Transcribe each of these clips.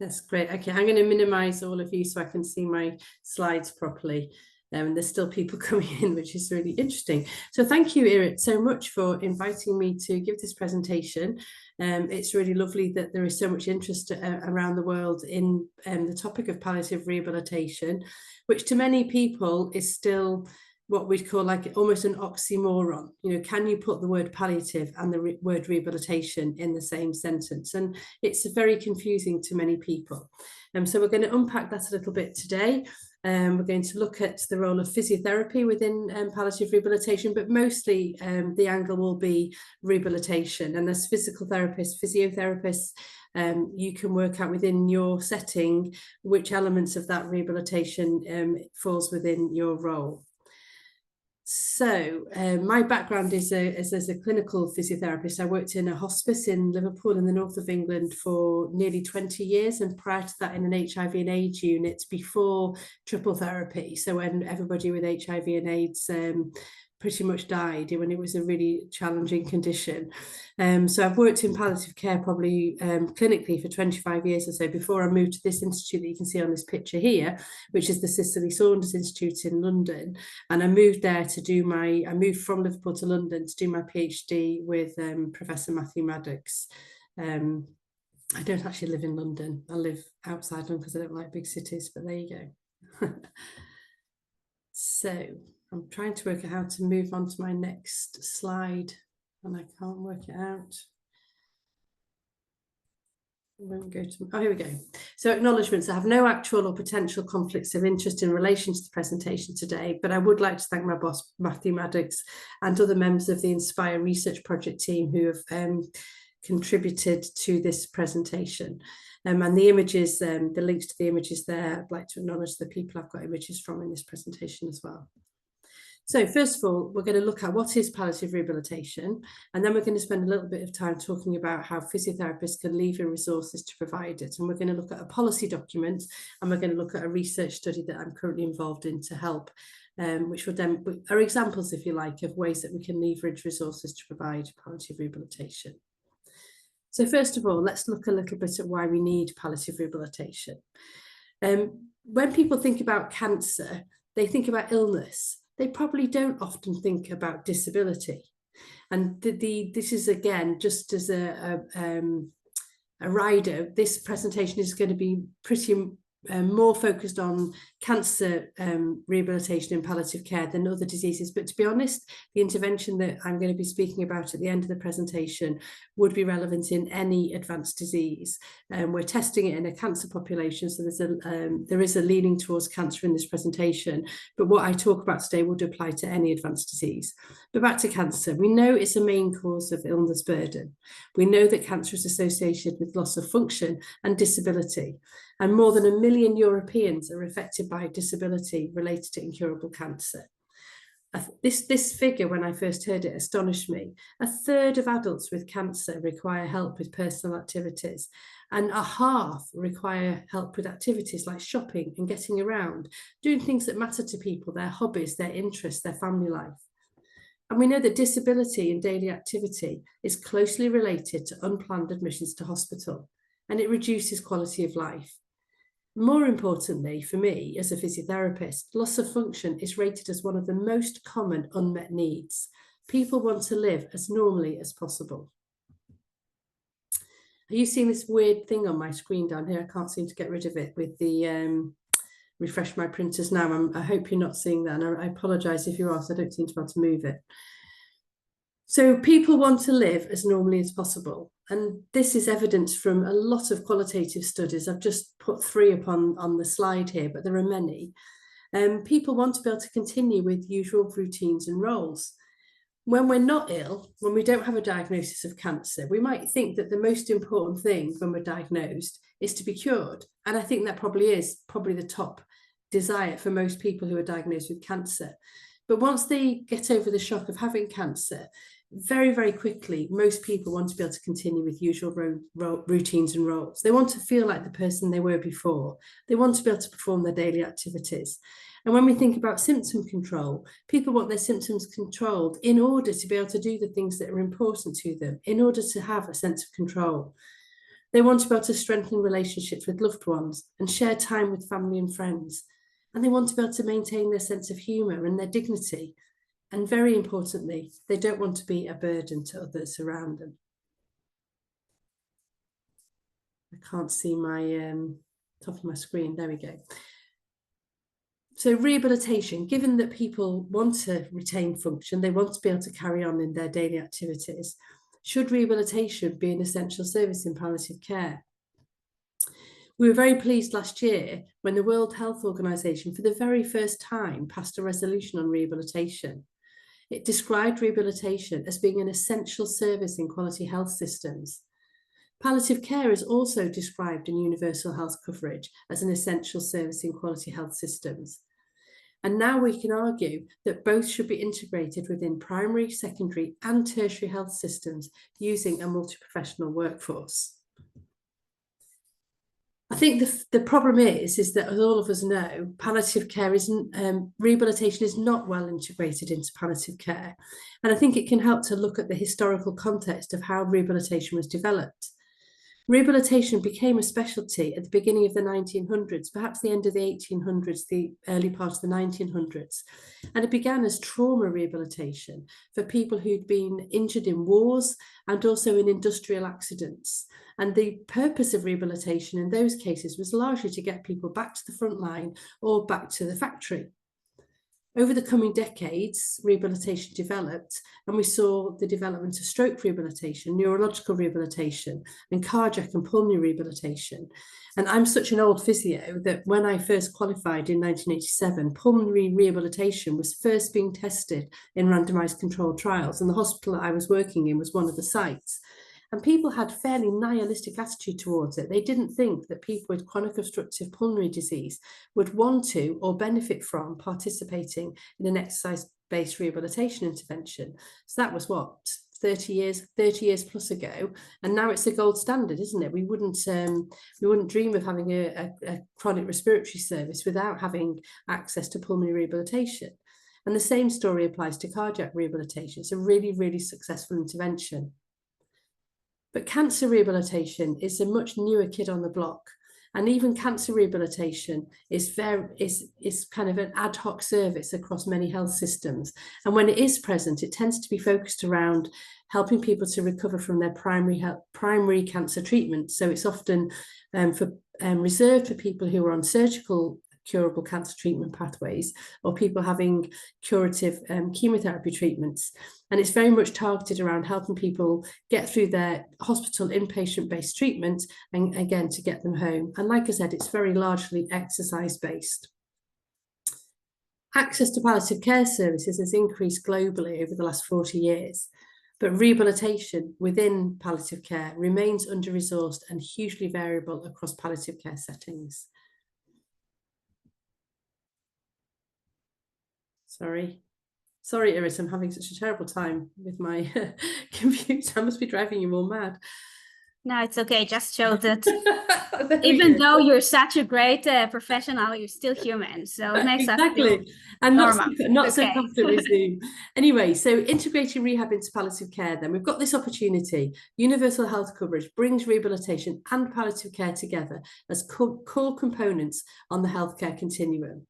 That's great. Okay, I'm going to minimize all of you so I can see my slides properly. And there's still people coming in, which is really interesting. So thank you, Irit, so much for inviting me to give this presentation. It's really lovely that there is so much interest around the world in the topic of palliative rehabilitation, which to many people is still what we'd call like almost an oxymoron. You know, can you put the word palliative and the word rehabilitation in the same sentence? And it's very confusing to many people. So we're going to unpack that a little bit today. We're going to look at the role of physiotherapy within palliative rehabilitation, but mostly the angle will be rehabilitation. And as physical therapists, physiotherapists, you can work out within your setting which elements of that rehabilitation falls within your role. So my background is as a clinical physiotherapist. I worked in a hospice in Liverpool in the north of England for nearly 20 years, and prior to that in an HIV and AIDS unit before triple therapy. So when everybody with HIV and AIDS pretty much died, when it was a really challenging condition. So I've worked in palliative care probably clinically for 25 years or so before I moved to this institute that you can see on this picture here, which is the Cicely Saunders Institute in London. And I moved there to do I moved from Liverpool to London to do my PhD with Professor Matthew Maddox. I don't actually live in London. I live outside London because I don't like big cities, but there you go. So I'm trying to work out how to move on to my next slide, and I can't work it out. Here we go. So acknowledgements. I have no actual or potential conflicts of interest in relation to the presentation today, but I would like to thank my boss, Matthew Maddox, and other members of the Inspire Research Project team who have contributed to this presentation. And the images, the links to the images there, I'd like to acknowledge the people I've got images from in this presentation as well. So first of all, we're going to look at what is palliative rehabilitation, and then we're going to spend a little bit of time talking about how physiotherapists can lever resources to provide it. And we're going to look at a policy document, and we're going to look at a research study that I'm currently involved in to help, which will then are examples, if you like, of ways that we can leverage resources to provide palliative rehabilitation. So first of all, let's look a little bit at why we need palliative rehabilitation. When people think about cancer, they think about illness. They probably don't often think about disability. And this is, again, just as a rider, this presentation is going to be pretty more focused on cancer rehabilitation and palliative care than other diseases. But to be honest, the intervention that I'm going to be speaking about at the end of the presentation would be relevant in any advanced disease. We're testing it in a cancer population, so there is a leaning towards cancer in this presentation. But what I talk about today would apply to any advanced disease. But back to cancer. We know it's a main cause of illness burden. We know that cancer is associated with loss of function and disability. And more than 1 million Europeans are affected by disability related to incurable cancer. This figure, when I first heard it, astonished me. 1/3 of adults with cancer require help with personal activities, and 1/2 require help with activities like shopping and getting around, doing things that matter to people, their hobbies, their interests, their family life. And we know that disability in daily activity is closely related to unplanned admissions to hospital, and it reduces quality of life. More importantly, for me as a physiotherapist, loss of function is rated as one of the most common unmet needs. People want to live as normally as possible. Are you seeing this weird thing on my screen down here? I can't seem to get rid of it with the refresh my printers now. I hope you're not seeing that, and I apologise if you are, so I don't seem to be able to move it. So people want to live as normally as possible. And this is evidence from a lot of qualitative studies. I've just put 3 up on the slide here, but there are many. People want to be able to continue with usual routines and roles. When we're not ill, when we don't have a diagnosis of cancer, we might think that the most important thing when we're diagnosed is to be cured. And I think that probably is the top desire for most people who are diagnosed with cancer. But once they get over the shock of having cancer, very, very quickly, most people want to be able to continue with usual routines and roles. They want to feel like the person they were before. They want to be able to perform their daily activities. And when we think about symptom control, people want their symptoms controlled in order to be able to do the things that are important to them, in order to have a sense of control. They want to be able to strengthen relationships with loved ones and share time with family and friends. And they want to be able to maintain their sense of humour and their dignity. And very importantly, they don't want to be a burden to others around them. I can't see my top of my screen. There we go. So rehabilitation, given that people want to retain function, they want to be able to carry on in their daily activities, should rehabilitation be an essential service in palliative care? We were very pleased last year when the World Health Organization for the very first time passed a resolution on rehabilitation. It described rehabilitation as being an essential service in quality health systems. Palliative care is also described in universal health coverage as an essential service in quality health systems. And now we can argue that both should be integrated within primary, secondary, and tertiary health systems using a multi-professional workforce. I think the problem is that, as all of us know, palliative care isn't, rehabilitation is not well integrated into palliative care. And I think it can help to look at the historical context of how rehabilitation was developed. Rehabilitation became a specialty at the beginning of the 1900s, perhaps the end of the 1800s, the early part of the 1900s. And it began as trauma rehabilitation for people who'd been injured in wars and also in industrial accidents. And the purpose of rehabilitation in those cases was largely to get people back to the front line or back to the factory. Over the coming decades, rehabilitation developed, and we saw the development of stroke rehabilitation, neurological rehabilitation, and cardiac and pulmonary rehabilitation. And I'm such an old physio that when I first qualified in 1987, pulmonary rehabilitation was first being tested in randomized controlled trials, and the hospital that I was working in was one of the sites. And people had fairly nihilistic attitude towards it. They didn't think that people with chronic obstructive pulmonary disease would want to or benefit from participating in an exercise-based rehabilitation intervention. So that was what, 30 years plus ago, and now it's the gold standard, isn't it? We wouldn't dream of having a chronic respiratory service without having access to pulmonary rehabilitation. And the same story applies to cardiac rehabilitation. It's a really, really successful intervention. But cancer rehabilitation is a much newer kid on the block. And even cancer rehabilitation is kind of an ad hoc service across many health systems. And when it is present, it tends to be focused around helping people to recover from their primary cancer treatment. So it's often reserved for people who are on surgical curable cancer treatment pathways or people having curative chemotherapy treatments. And it's very much targeted around helping people get through their hospital inpatient-based treatment and again to get them home. And like I said, it's very largely exercise-based. Access to palliative care services has increased globally over the last 40 years, but rehabilitation within palliative care remains under-resourced and hugely variable across palliative care settings. Sorry, Iris, I'm having such a terrible time with my computer. I must be driving you all mad. No, it's okay. Just show that even though you're such a great professional, you're still human. So it makes us feel and not so confident with Zoom. Anyway, so integrating rehab into palliative care, then we've got this opportunity. Universal health coverage brings rehabilitation and palliative care together as core components on the healthcare continuum.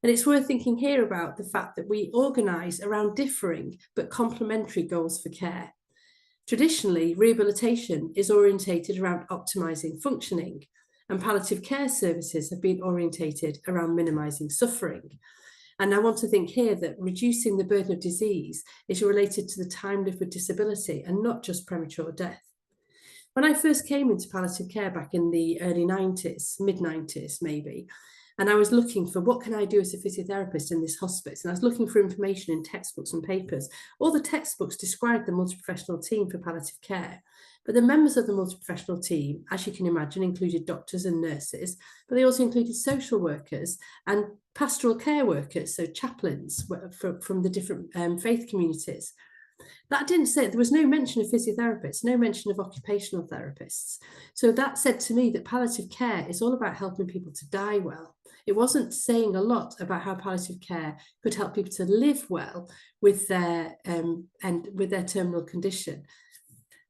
And it's worth thinking here about the fact that we organise around differing but complementary goals for care. Traditionally, rehabilitation is orientated around optimising functioning, and palliative care services have been orientated around minimising suffering. And I want to think here that reducing the burden of disease is related to the time lived with disability and not just premature death. When I first came into palliative care back in the early 90s, mid-90s maybe, and I was looking for what can I do as a physiotherapist in this hospice? And I was looking for information in textbooks and papers. All the textbooks described the multi-professional team for palliative care. But the members of the multi-professional team, as you can imagine, included doctors and nurses, but they also included social workers and pastoral care workers, so chaplains from the different faith communities. That didn't say, there was no mention of physiotherapists, no mention of occupational therapists. So that said to me that palliative care is all about helping people to die well. It wasn't saying a lot about how palliative care could help people to live well with their terminal condition.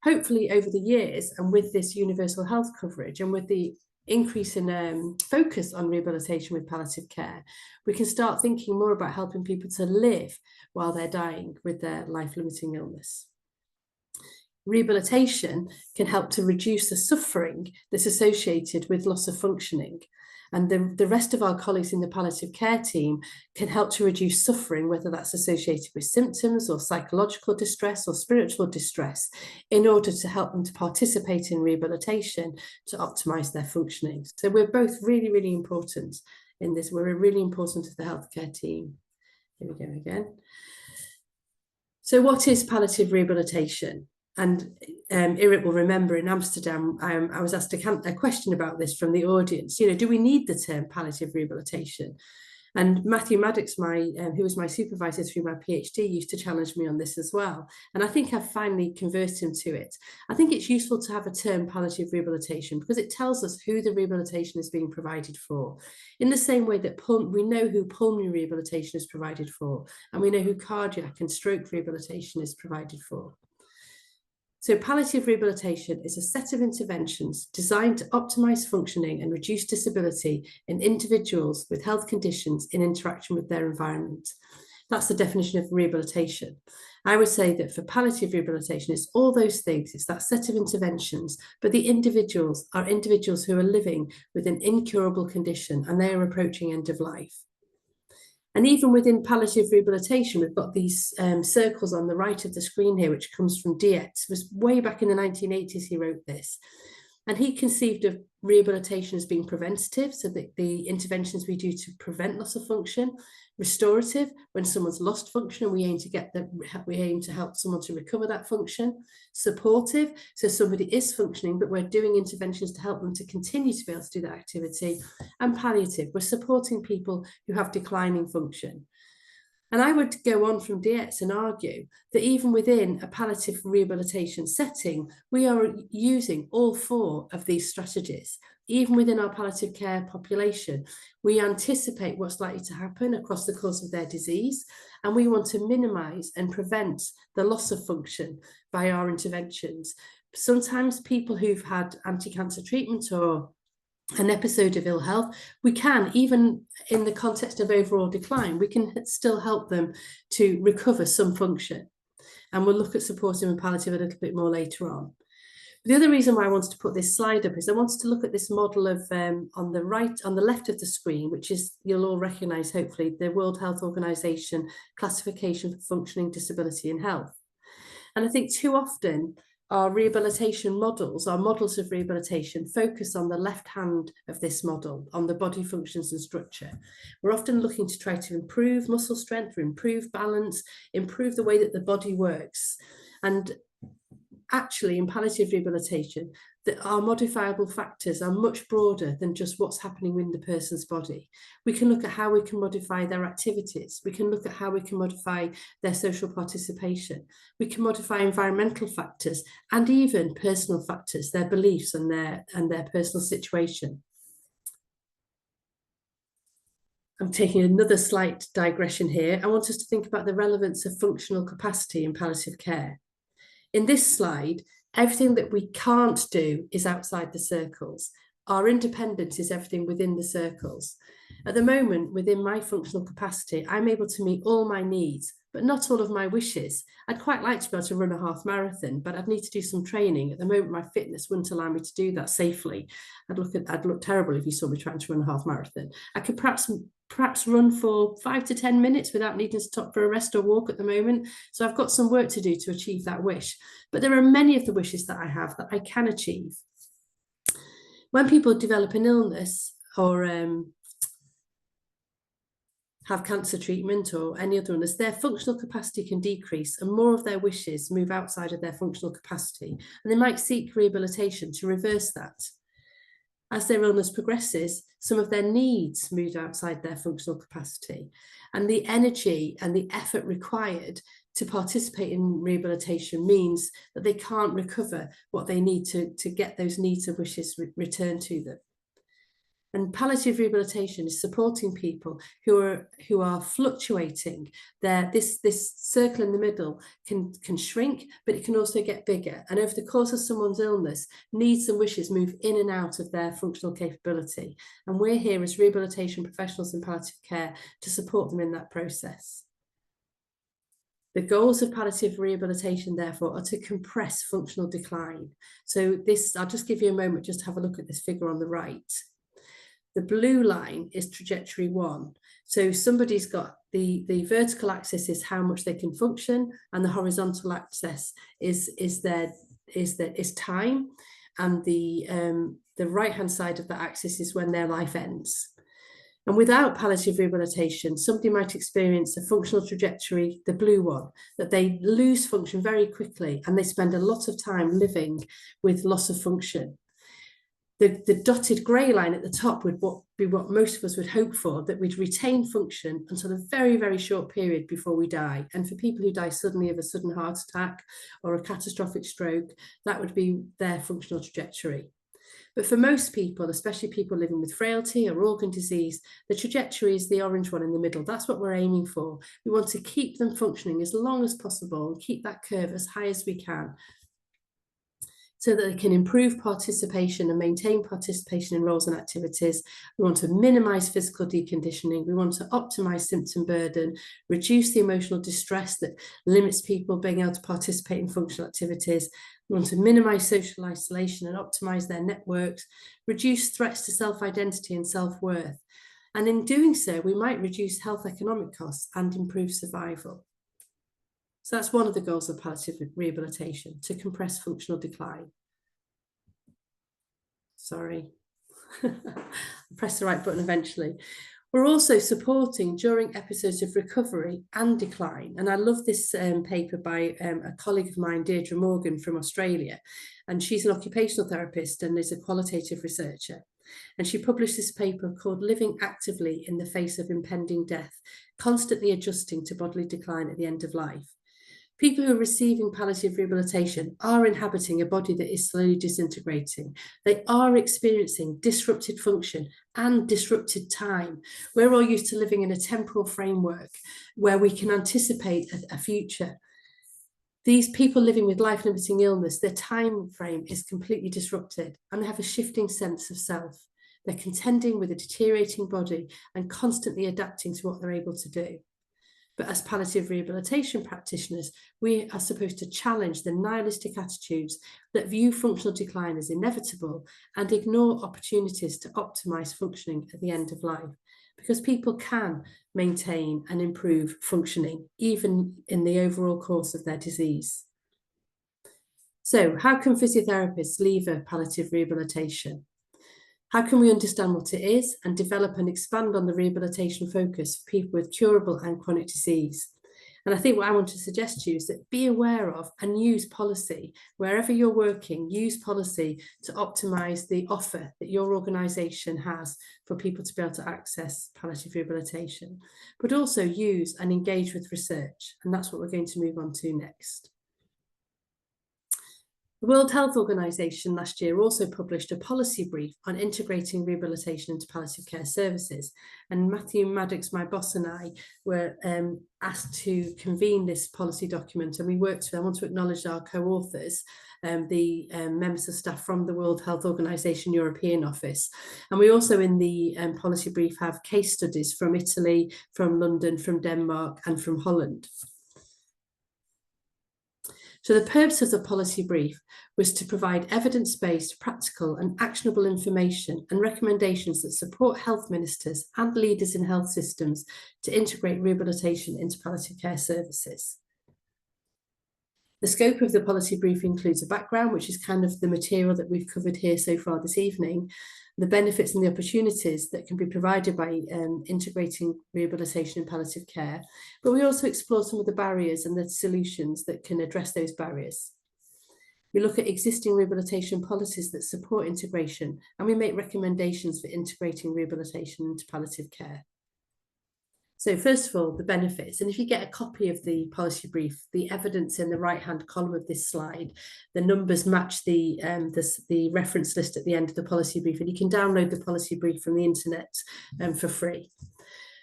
hopefully over the years, and with this universal health coverage and with the increase in focus on rehabilitation with palliative care, we can start thinking more about helping people to live while they're dying with their life-limiting illness. Rehabilitation can help to reduce the suffering that's associated with loss of functioning. And the rest of our colleagues in the palliative care team can help to reduce suffering, whether that's associated with symptoms or psychological distress or spiritual distress, in order to help them to participate in rehabilitation to optimise their functioning. So we're both really, really important in this. We're really important to the healthcare team. Here we go again. So what is palliative rehabilitation? And Irit will remember in Amsterdam, I was asked a question about this from the audience. You know, do we need the term palliative rehabilitation? And Matthew Maddox, who was my supervisor through my PhD, used to challenge me on this as well. And I think I've finally converted him to it. I think it's useful to have a term palliative rehabilitation because it tells us who the rehabilitation is being provided for. In the same way that we know who pulmonary rehabilitation is provided for, and we know who cardiac and stroke rehabilitation is provided for. So palliative rehabilitation is a set of interventions designed to optimise functioning and reduce disability in individuals with health conditions in interaction with their environment. That's the definition of rehabilitation. I would say that for palliative rehabilitation, it's all those things. It's that set of interventions, but the individuals are individuals who are living with an incurable condition and they are approaching end of life. And even within palliative rehabilitation, we've got these circles on the right of the screen here, which comes from Dietz. It was way back in the 1980s he wrote this. And he conceived of rehabilitation as being preventative, so that the interventions we do to prevent loss of function, restorative, when someone's lost function, we aim to help someone to recover that function, supportive, so somebody is functioning, but we're doing interventions to help them to continue to be able to do that activity, and palliative, we're supporting people who have declining function. And I would go on from Dietz and argue that even within a palliative rehabilitation setting, we are using all four of these strategies. Even within our palliative care population, we anticipate what's likely to happen across the course of their disease, and we want to minimise and prevent the loss of function by our interventions. Sometimes people who've had anti-cancer treatment or an episode of ill health, we can, even in the context of overall decline, we can still help them to recover some function. And we'll look at supporting with palliative a little bit more later on. The other reason why I wanted to put this slide up is I wanted to look at this model of on the left of the screen, which is, you'll all recognise hopefully, the World Health Organization classification for functioning, disability and health. And I think too often our rehabilitation models, our models of rehabilitation, focus on the left hand of this model, on the body functions and structure. We're often looking to try to improve muscle strength, or improve balance, improve the way that the body works. And actually, in palliative rehabilitation, our modifiable factors are much broader than just what's happening in the person's body. We can look at how we can modify their activities. We can look at how we can modify their social participation. We can modify environmental factors and even personal factors, their beliefs and their personal situation. I'm taking another slight digression here. I want us to think about the relevance of functional capacity in palliative care. In this slide, everything that we can't do is outside the circles. Our independence is everything within the circles. At the moment, within my functional capacity, I'm able to meet all my needs, but not all of my wishes. I'd quite like to be able to run a half marathon, but I'd need to do some training. At the moment, my fitness wouldn't allow me to do that safely. I'd look terrible if you saw me trying to run a half marathon. I could perhaps run for 5 to 10 minutes without needing to stop for a rest or walk at the moment. So I've got some work to do to achieve that wish. But there are many of the wishes that I have that I can achieve. When people develop an illness or have cancer treatment or any other illness, their functional capacity can decrease and more of their wishes move outside of their functional capacity. And they might seek rehabilitation to reverse that. As their illness progresses, some of their needs move outside their functional capacity, and the energy and the effort required to participate in rehabilitation means that they can't recover what they need to get those needs and wishes returned to them. And palliative rehabilitation is supporting people who are fluctuating. This circle in the middle can shrink, but it can also get bigger. And over the course of someone's illness, needs and wishes move in and out of their functional capability. And we're here as rehabilitation professionals in palliative care to support them in that process. The goals of palliative rehabilitation, therefore, are to compress functional decline. So I'll just give you a moment just to have a look at this figure on the right. The blue line is trajectory 1. So somebody's got the vertical axis is how much they can function, and the horizontal axis is time, and the right-hand side of the axis is when their life ends. And without palliative rehabilitation, somebody might experience a functional trajectory, the blue one, that they lose function very quickly and they spend a lot of time living with loss of function. The dotted grey line at the top would be what most of us would hope for, that we'd retain function until a very, very short period before we die. And for people who die suddenly of a sudden heart attack or a catastrophic stroke, that would be their functional trajectory. But for most people, especially people living with frailty or organ disease, the trajectory is the orange one in the middle. That's what we're aiming for. We want to keep them functioning as long as possible and keep that curve as high as we can, so that they can improve participation and maintain participation in roles and activities. We want to minimise physical deconditioning. We want to optimise symptom burden, reduce the emotional distress that limits people being able to participate in functional activities. We want to minimise social isolation and optimise their networks, reduce threats to self-identity and self-worth. And in doing so, we might reduce health economic costs and improve survival. So that's one of the goals of palliative rehabilitation, to compress functional decline. Sorry, I'll press the right button eventually. We're also supporting during episodes of recovery and decline. And I love this paper by a colleague of mine, Deirdre Morgan from Australia. And she's an occupational therapist and is a qualitative researcher. And she published this paper called Living Actively in the Face of Impending Death, Constantly Adjusting to Bodily Decline at the End of Life. People who are receiving palliative rehabilitation are inhabiting a body that is slowly disintegrating. They are experiencing disrupted function and disrupted time. We're all used to living in a temporal framework where we can anticipate a future. These people living with life-limiting illness, their time frame is completely disrupted and they have a shifting sense of self. They're contending with a deteriorating body and constantly adapting to what they're able to do. But as palliative rehabilitation practitioners, we are supposed to challenge the nihilistic attitudes that view functional decline as inevitable and ignore opportunities to optimise functioning at the end of life, because people can maintain and improve functioning even in the overall course of their disease. So how can physiotherapists lever palliative rehabilitation? How can we understand what it is and develop and expand on the rehabilitation focus for people with curable and chronic disease? And I think what I want to suggest to you is that be aware of and use policy. Wherever you're working, use policy to optimise the offer that your organisation has for people to be able to access palliative rehabilitation, but also use and engage with research. And that's what we're going to move on to next. The World Health Organization last year also published a policy brief on integrating rehabilitation into palliative care services. And Matthew Maddox, my boss, and I were asked to convene this policy document, and we worked with, I want to acknowledge our co-authors, the members of staff from the World Health Organization European Office. And we also in the policy brief have case studies from Italy, from London, from Denmark, and from Holland. So the purpose of the policy brief was to provide evidence-based, practical and actionable information and recommendations that support health ministers and leaders in health systems to integrate rehabilitation into palliative care services. The scope of the policy brief includes a background, which is kind of the material that we've covered here so far this evening, the benefits and the opportunities that can be provided by integrating rehabilitation in palliative care, but we also explore some of the barriers and the solutions that can address those barriers. We look at existing rehabilitation policies that support integration, and we make recommendations for integrating rehabilitation into palliative care. So first of all, the benefits, and if you get a copy of the policy brief, the evidence in the right-hand column of this slide, the numbers match the reference list at the end of the policy brief, and you can download the policy brief from the internet for free.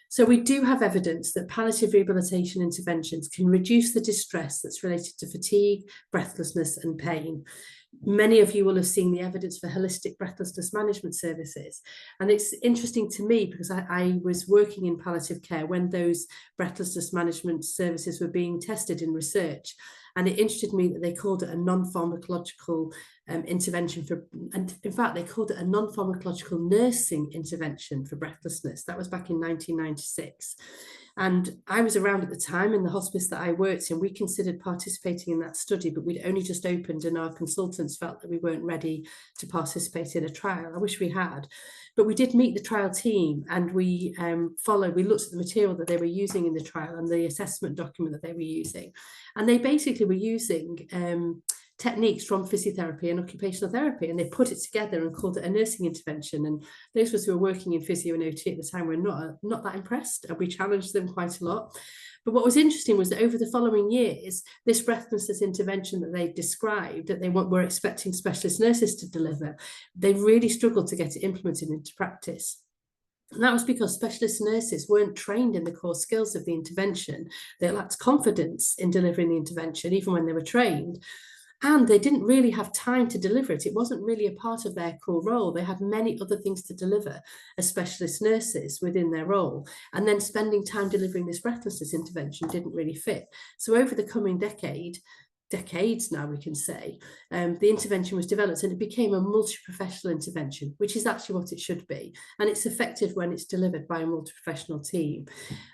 So we do have evidence that palliative rehabilitation interventions can reduce the distress that's related to fatigue, breathlessness, and pain. Many of you will have seen the evidence for holistic breathlessness management services. And it's interesting to me because I was working in palliative care when those breathlessness management services were being tested in research. And it interested me that they called it a non-pharmacological intervention for, and in fact, they called it a non-pharmacological nursing intervention for breathlessness. That was back in 1996. And I was around at the time in the hospice that I worked in. We considered participating in that study, but we'd only just opened and our consultants felt that we weren't ready to participate in a trial. I wish we had. But we did meet the trial team and we looked at the material that they were using in the trial and the assessment document that they were using. And they basically were using techniques from physiotherapy and occupational therapy, and they put it together and called it a nursing intervention. And those of us who were working in physio and OT at the time were not that impressed, and we challenged them quite a lot. But what was interesting was that over the following years, this breathlessness intervention that they described, that they were expecting specialist nurses to deliver, they really struggled to get it implemented into practice. And that was because specialist nurses weren't trained in the core skills of the intervention. They lacked confidence in delivering the intervention, even when they were trained. And they didn't really have time to deliver it. It wasn't really a part of their core role. They had many other things to deliver as specialist nurses within their role. And then spending time delivering this breathlessness intervention didn't really fit. So over the coming decades now, we can say, the intervention was developed and it became a multi-professional intervention, which is actually what it should be. And it's effective when it's delivered by a multi-professional team.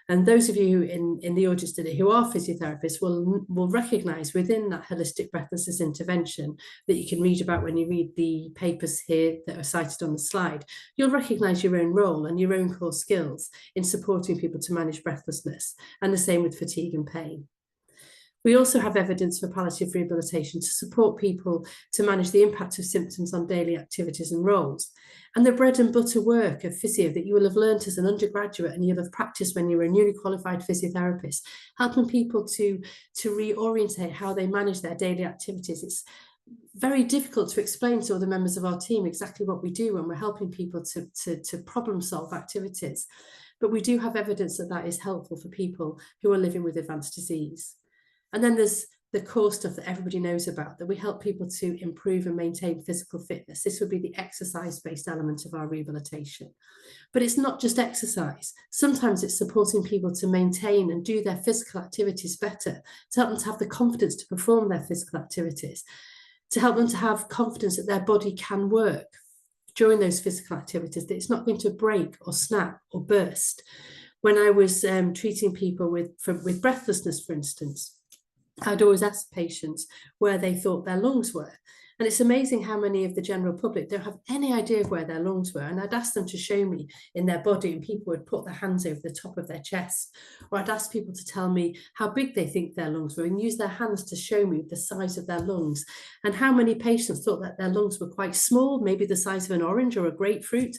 And those of you in the audience today who are physiotherapists will recognise within that holistic breathlessness intervention that you can read about when you read the papers here that are cited on the slide, you'll recognise your own role and your own core skills in supporting people to manage breathlessness, and the same with fatigue and pain. We also have evidence for palliative rehabilitation to support people to manage the impact of symptoms on daily activities and roles. And the bread and butter work of physio that you will have learned as an undergraduate and you'll have practiced when you were a newly qualified physiotherapist, helping people to reorientate how they manage their daily activities. It's very difficult to explain to other members of our team exactly what we do when we're helping people to problem solve activities. But we do have evidence that that is helpful for people who are living with advanced disease. And then there's the core stuff that everybody knows about, that we help people to improve and maintain physical fitness. This would be the exercise-based element of our rehabilitation. But it's not just exercise. Sometimes it's supporting people to maintain and do their physical activities better, to help them to have the confidence to perform their physical activities, to help them to have confidence that their body can work during those physical activities, that it's not going to break or snap or burst. When I was treating people with breathlessness, for instance, I'd always ask patients where they thought their lungs were. And it's amazing how many of the general public don't have any idea of where their lungs were. And I'd ask them to show me in their body, and people would put their hands over the top of their chest. Or I'd ask people to tell me how big they think their lungs were and use their hands to show me the size of their lungs. And how many patients thought that their lungs were quite small, maybe the size of an orange or a grapefruit.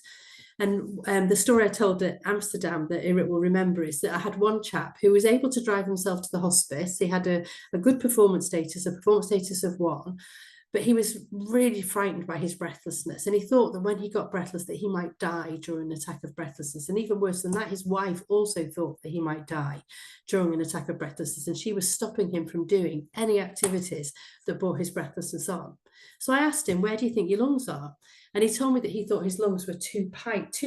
And the story I told at Amsterdam that Irit will remember is that I had one chap who was able to drive himself to the hospice. He had a good performance status of 1, but he was really frightened by his breathlessness. And he thought that when he got breathless that he might die during an attack of breathlessness. And even worse than that, his wife also thought that he might die during an attack of breathlessness. And she was stopping him from doing any activities that brought his breathlessness on. So I asked him, where do you think your lungs are? And he told me that he thought his lungs were 2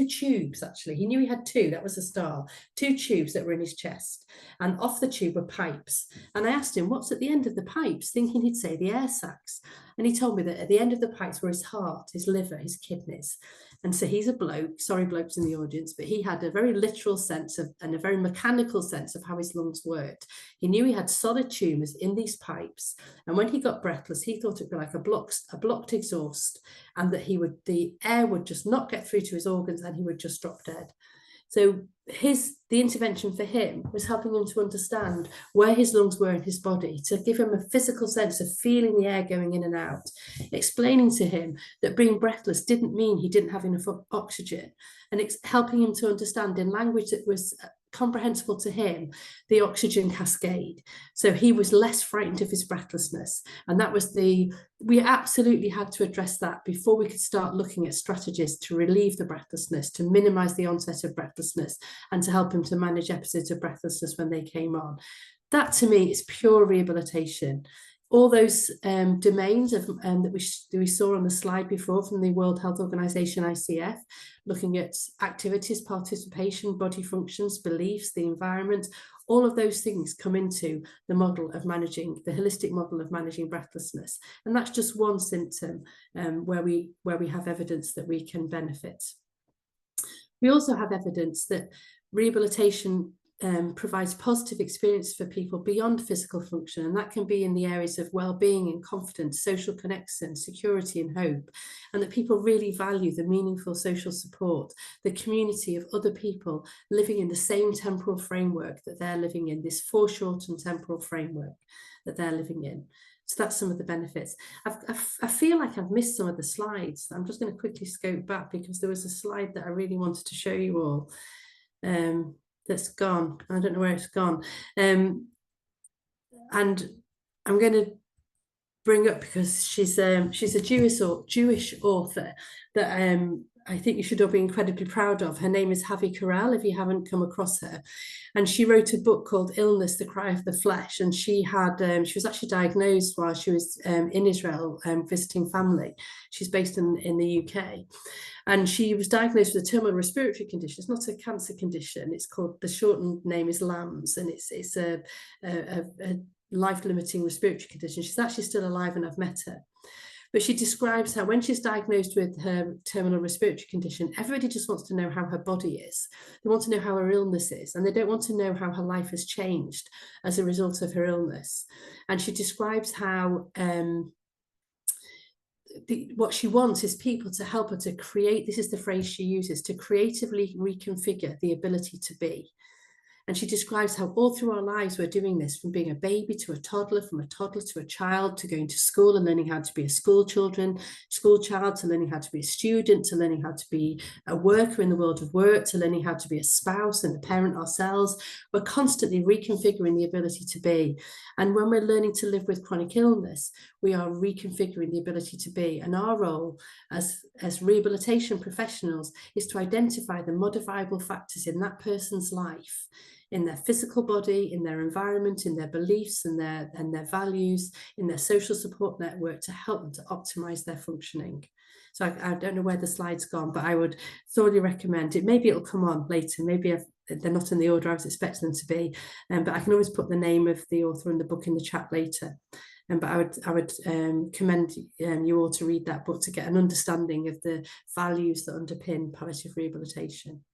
tubes, actually. He knew he had 2, that was a star, 2 tubes that were in his chest. And off the tube were pipes. And I asked him, what's at the end of the pipes? Thinking he'd say the air sacs. And he told me that at the end of the pipes were his heart, his liver, his kidneys. And so he's a bloke, sorry blokes in the audience, but he had a very literal sense of, and a very mechanical sense of how his lungs worked. He knew he had solid tumours in these pipes. And when he got breathless, he thought it'd be like a blocked exhaust, and that the air would just not get through to his organs and he would just drop dead. So the intervention for him was helping him to understand where his lungs were in his body, to give him a physical sense of feeling the air going in and out, explaining to him that being breathless didn't mean he didn't have enough oxygen, and it's helping him to understand in language that was comprehensible to him, the oxygen cascade. So he was less frightened of his breathlessness. And that was we absolutely had to address that before we could start looking at strategies to relieve the breathlessness, to minimize the onset of breathlessness, and to help him to manage episodes of breathlessness when they came on. That to me is pure rehabilitation. All those domains that we saw on the slide before from the World Health Organization, ICF, looking at activities, participation, body functions, beliefs, the environment, all of those things come into the model of managing, the holistic model of managing breathlessness. And that's just one symptom where we have evidence that we can benefit. We also have evidence that rehabilitation provides positive experience for people beyond physical function, and that can be in the areas of well-being and confidence, social connection, security and hope, and that people really value the meaningful social support, the community of other people living in the same temporal framework that they're living in, this foreshortened temporal framework that they're living in. So that's some of the benefits. I feel like I've missed some of the slides. I'm just going to quickly scope back because there was a slide that I really wanted to show you all. That's gone. I don't know where it's gone. And I'm going to bring up, because she's a Jewish author that I think you should all be incredibly proud of. Her name is Havi Carell, if you haven't come across her. And she wrote a book called Illness, The Cry of the Flesh. And she was actually diagnosed while she was in Israel visiting family. She's based in the UK. And she was diagnosed with a terminal respiratory condition. It's not a cancer condition. It's called, the shortened name is LAMS, and it's a life-limiting respiratory condition. She's actually still alive, and I've met her. But she describes how when she's diagnosed with her terminal respiratory condition, everybody just wants to know how her body is. They want to know how her illness is, and they don't want to know how her life has changed as a result of her illness. And she describes how what she wants is people to help her to create, this is the phrase she uses, to creatively reconfigure the ability to be. And she describes how all through our lives we're doing this, from being a baby to a toddler, from a toddler to a child, to going to school and learning how to be a school child, to learning how to be a student, to learning how to be a worker in the world of work, to learning how to be a spouse and a parent ourselves. We're constantly reconfiguring the ability to be. And when we're learning to live with chronic illness, we are reconfiguring the ability to be. And our role as rehabilitation professionals is to identify the modifiable factors in that person's life, in their physical body, in their environment, in their beliefs and their values, in their social support network, to help them to optimize their functioning. So I don't know where the slide's gone, but I would thoroughly recommend it. Maybe it'll come on later. Maybe they're not in the order I was expecting them to be, but I can always put the name of the author and the book in the chat later. But I would commend you all to read that book to get an understanding of the values that underpin palliative rehabilitation.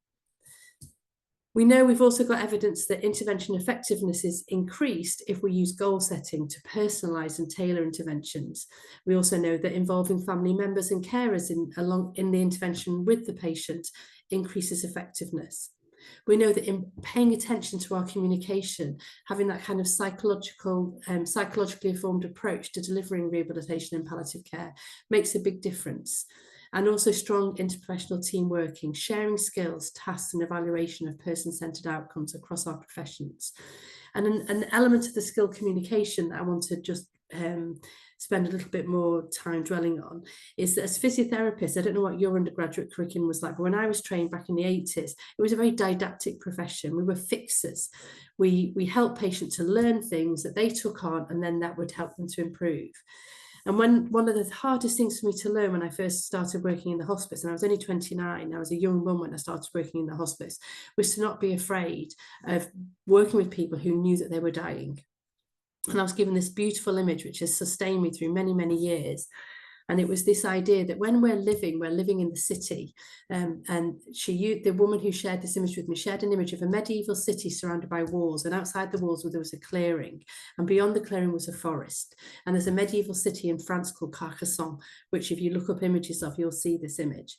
We know we've also got evidence that intervention effectiveness is increased if we use goal setting to personalise and tailor interventions. We also know that involving family members and carers in the intervention with the patient increases effectiveness. We know that in paying attention to our communication, having that kind of psychologically informed approach to delivering rehabilitation and palliative care makes a big difference. And also strong interprofessional team working, sharing skills, tasks and evaluation of person-centred outcomes across our professions. And an element of the skill communication that I want to just spend a little bit more time dwelling on is that as physiotherapists, I don't know what your undergraduate curriculum was like, but when I was trained back in the 80s, it was a very didactic profession. We were fixers. We helped patients to learn things that they took on, and then that would help them to improve. And one of the hardest things for me to learn when I first started working in the hospice, and I was only 29, I was a young mum when I started working in the hospice, was to not be afraid of working with people who knew that they were dying. And I was given this beautiful image, which has sustained me through many, many years. And it was this idea that when we're living in the city. And the woman who shared this image with me shared an image of a medieval city surrounded by walls. And outside the walls, there was a clearing. And beyond the clearing was a forest. And there's a medieval city in France called Carcassonne, which if you look up images of, you'll see this image.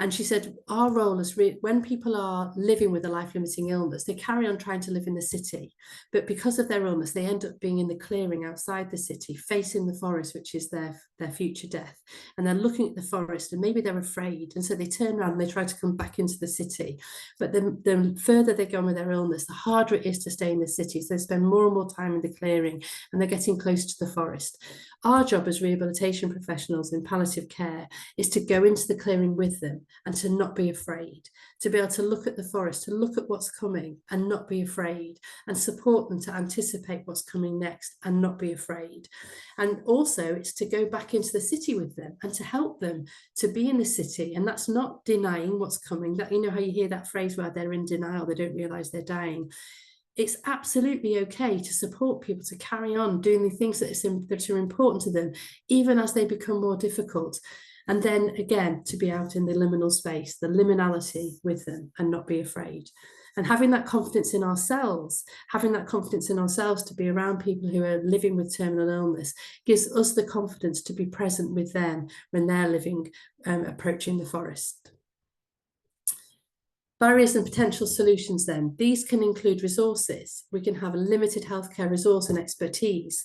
And she said, our role is when people are living with a life-limiting illness, they carry on trying to live in the city. But because of their illness, they end up being in the clearing outside the city, facing the forest, which is their their future death, and they're looking at the forest, and maybe they're afraid, and so they turn around and they try to come back into the city. But the further they go with their illness, the harder it is to stay in the city. So they spend more and more time in the clearing, and they're getting close to the forest. Our job as rehabilitation professionals in palliative care is to go into the clearing with them and to not be afraid, to be able to look at the forest, to look at what's coming and not be afraid, and support them to anticipate what's coming next and not be afraid. And also it's to go back into the city with them and to help them to be in the city. And that's not denying what's coming. That, you know how you hear that phrase where they're in denial, they don't realise they're dying. It's absolutely okay to support people to carry on doing the things that are important to them, even as they become more difficult. And then again, to be out in the liminal space, the liminality with them, and not be afraid. And having that confidence in ourselves, to be around people who are living with terminal illness, gives us the confidence to be present with them when they're living, approaching the forest. Barriers and potential solutions then. These can include resources. We can have a limited healthcare resource and expertise.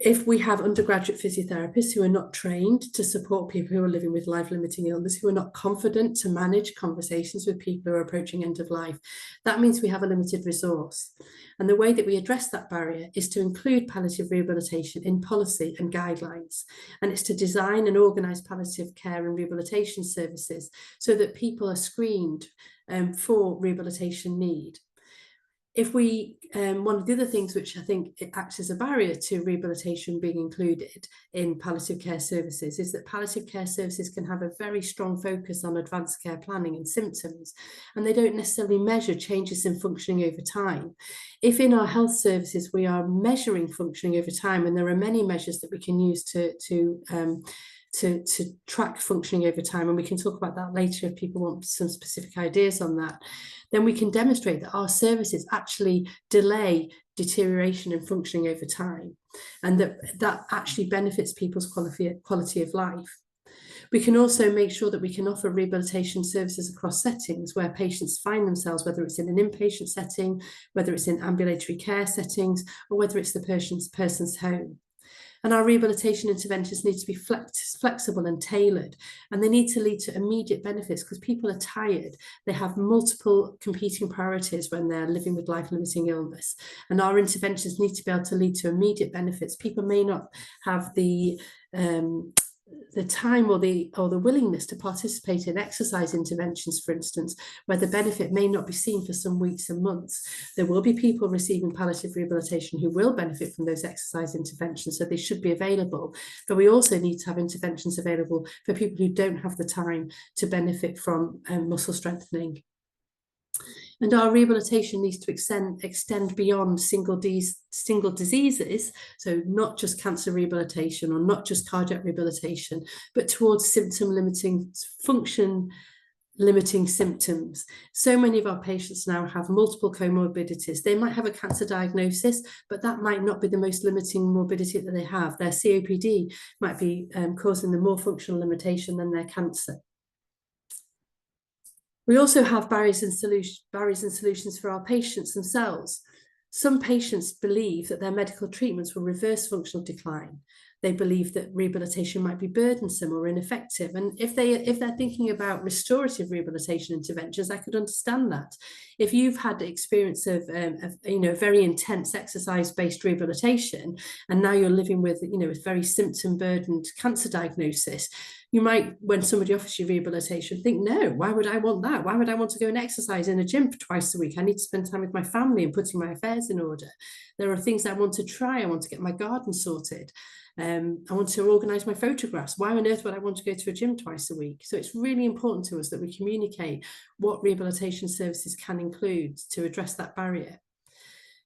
If we have undergraduate physiotherapists who are not trained to support people who are living with life-limiting illness, who are not confident to manage conversations with people who are approaching end of life, that means we have a limited resource. And the way that we address that barrier is to include palliative rehabilitation in policy and guidelines. And it's to design and organise palliative care and rehabilitation services so that people are screened for rehabilitation need. If we, one of the other things which I think it acts as a barrier to rehabilitation being included in palliative care services is that palliative care services can have a very strong focus on advanced care planning and symptoms, and they don't necessarily measure changes in functioning over time. If in our health services we are measuring functioning over time, and there are many measures that we can use to track functioning over time, and we can talk about that later if people want some specific ideas on that, then we can demonstrate that our services actually delay deterioration in functioning over time, and that actually benefits people's quality of life. We can also make sure that we can offer rehabilitation services across settings where patients find themselves, whether it's in an inpatient setting, whether it's in ambulatory care settings, or whether it's the person's home. And our rehabilitation interventions need to be flexible and tailored, and they need to lead to immediate benefits because people are tired. They have multiple competing priorities when they're living with life-limiting illness, and our interventions need to be able to lead to immediate benefits. People may not have the time or the willingness to participate in exercise interventions, for instance, where the benefit may not be seen for some weeks and months. There will be people receiving palliative rehabilitation who will benefit from those exercise interventions, so they should be available. But we also need to have interventions available for people who don't have the time to benefit from muscle strengthening. And our rehabilitation needs to extend beyond single diseases, so not just cancer rehabilitation or not just cardiac rehabilitation, but towards function limiting symptoms. So many of our patients now have multiple comorbidities. They might have a cancer diagnosis, but that might not be the most limiting morbidity that they have. Their COPD might be causing them more functional limitation than their cancer. We also have barriers and solutions for our patients themselves. Some patients believe that their medical treatments will reverse functional decline. They believe that rehabilitation might be burdensome or ineffective. And if they're thinking about restorative rehabilitation interventions, I could understand that. If you've had experience of very intense exercise-based rehabilitation, and now you're living with a very symptom-burdened cancer diagnosis, you might, when somebody offers you rehabilitation, think, no, why would I want that? Why would I want to go and exercise in a gym twice a week? I need to spend time with my family and putting my affairs in order. There are things I want to try. I want to get my garden sorted. I want to organise my photographs. Why on earth would I want to go to a gym twice a week? So it's really important to us that we communicate what rehabilitation services can include to address that barrier.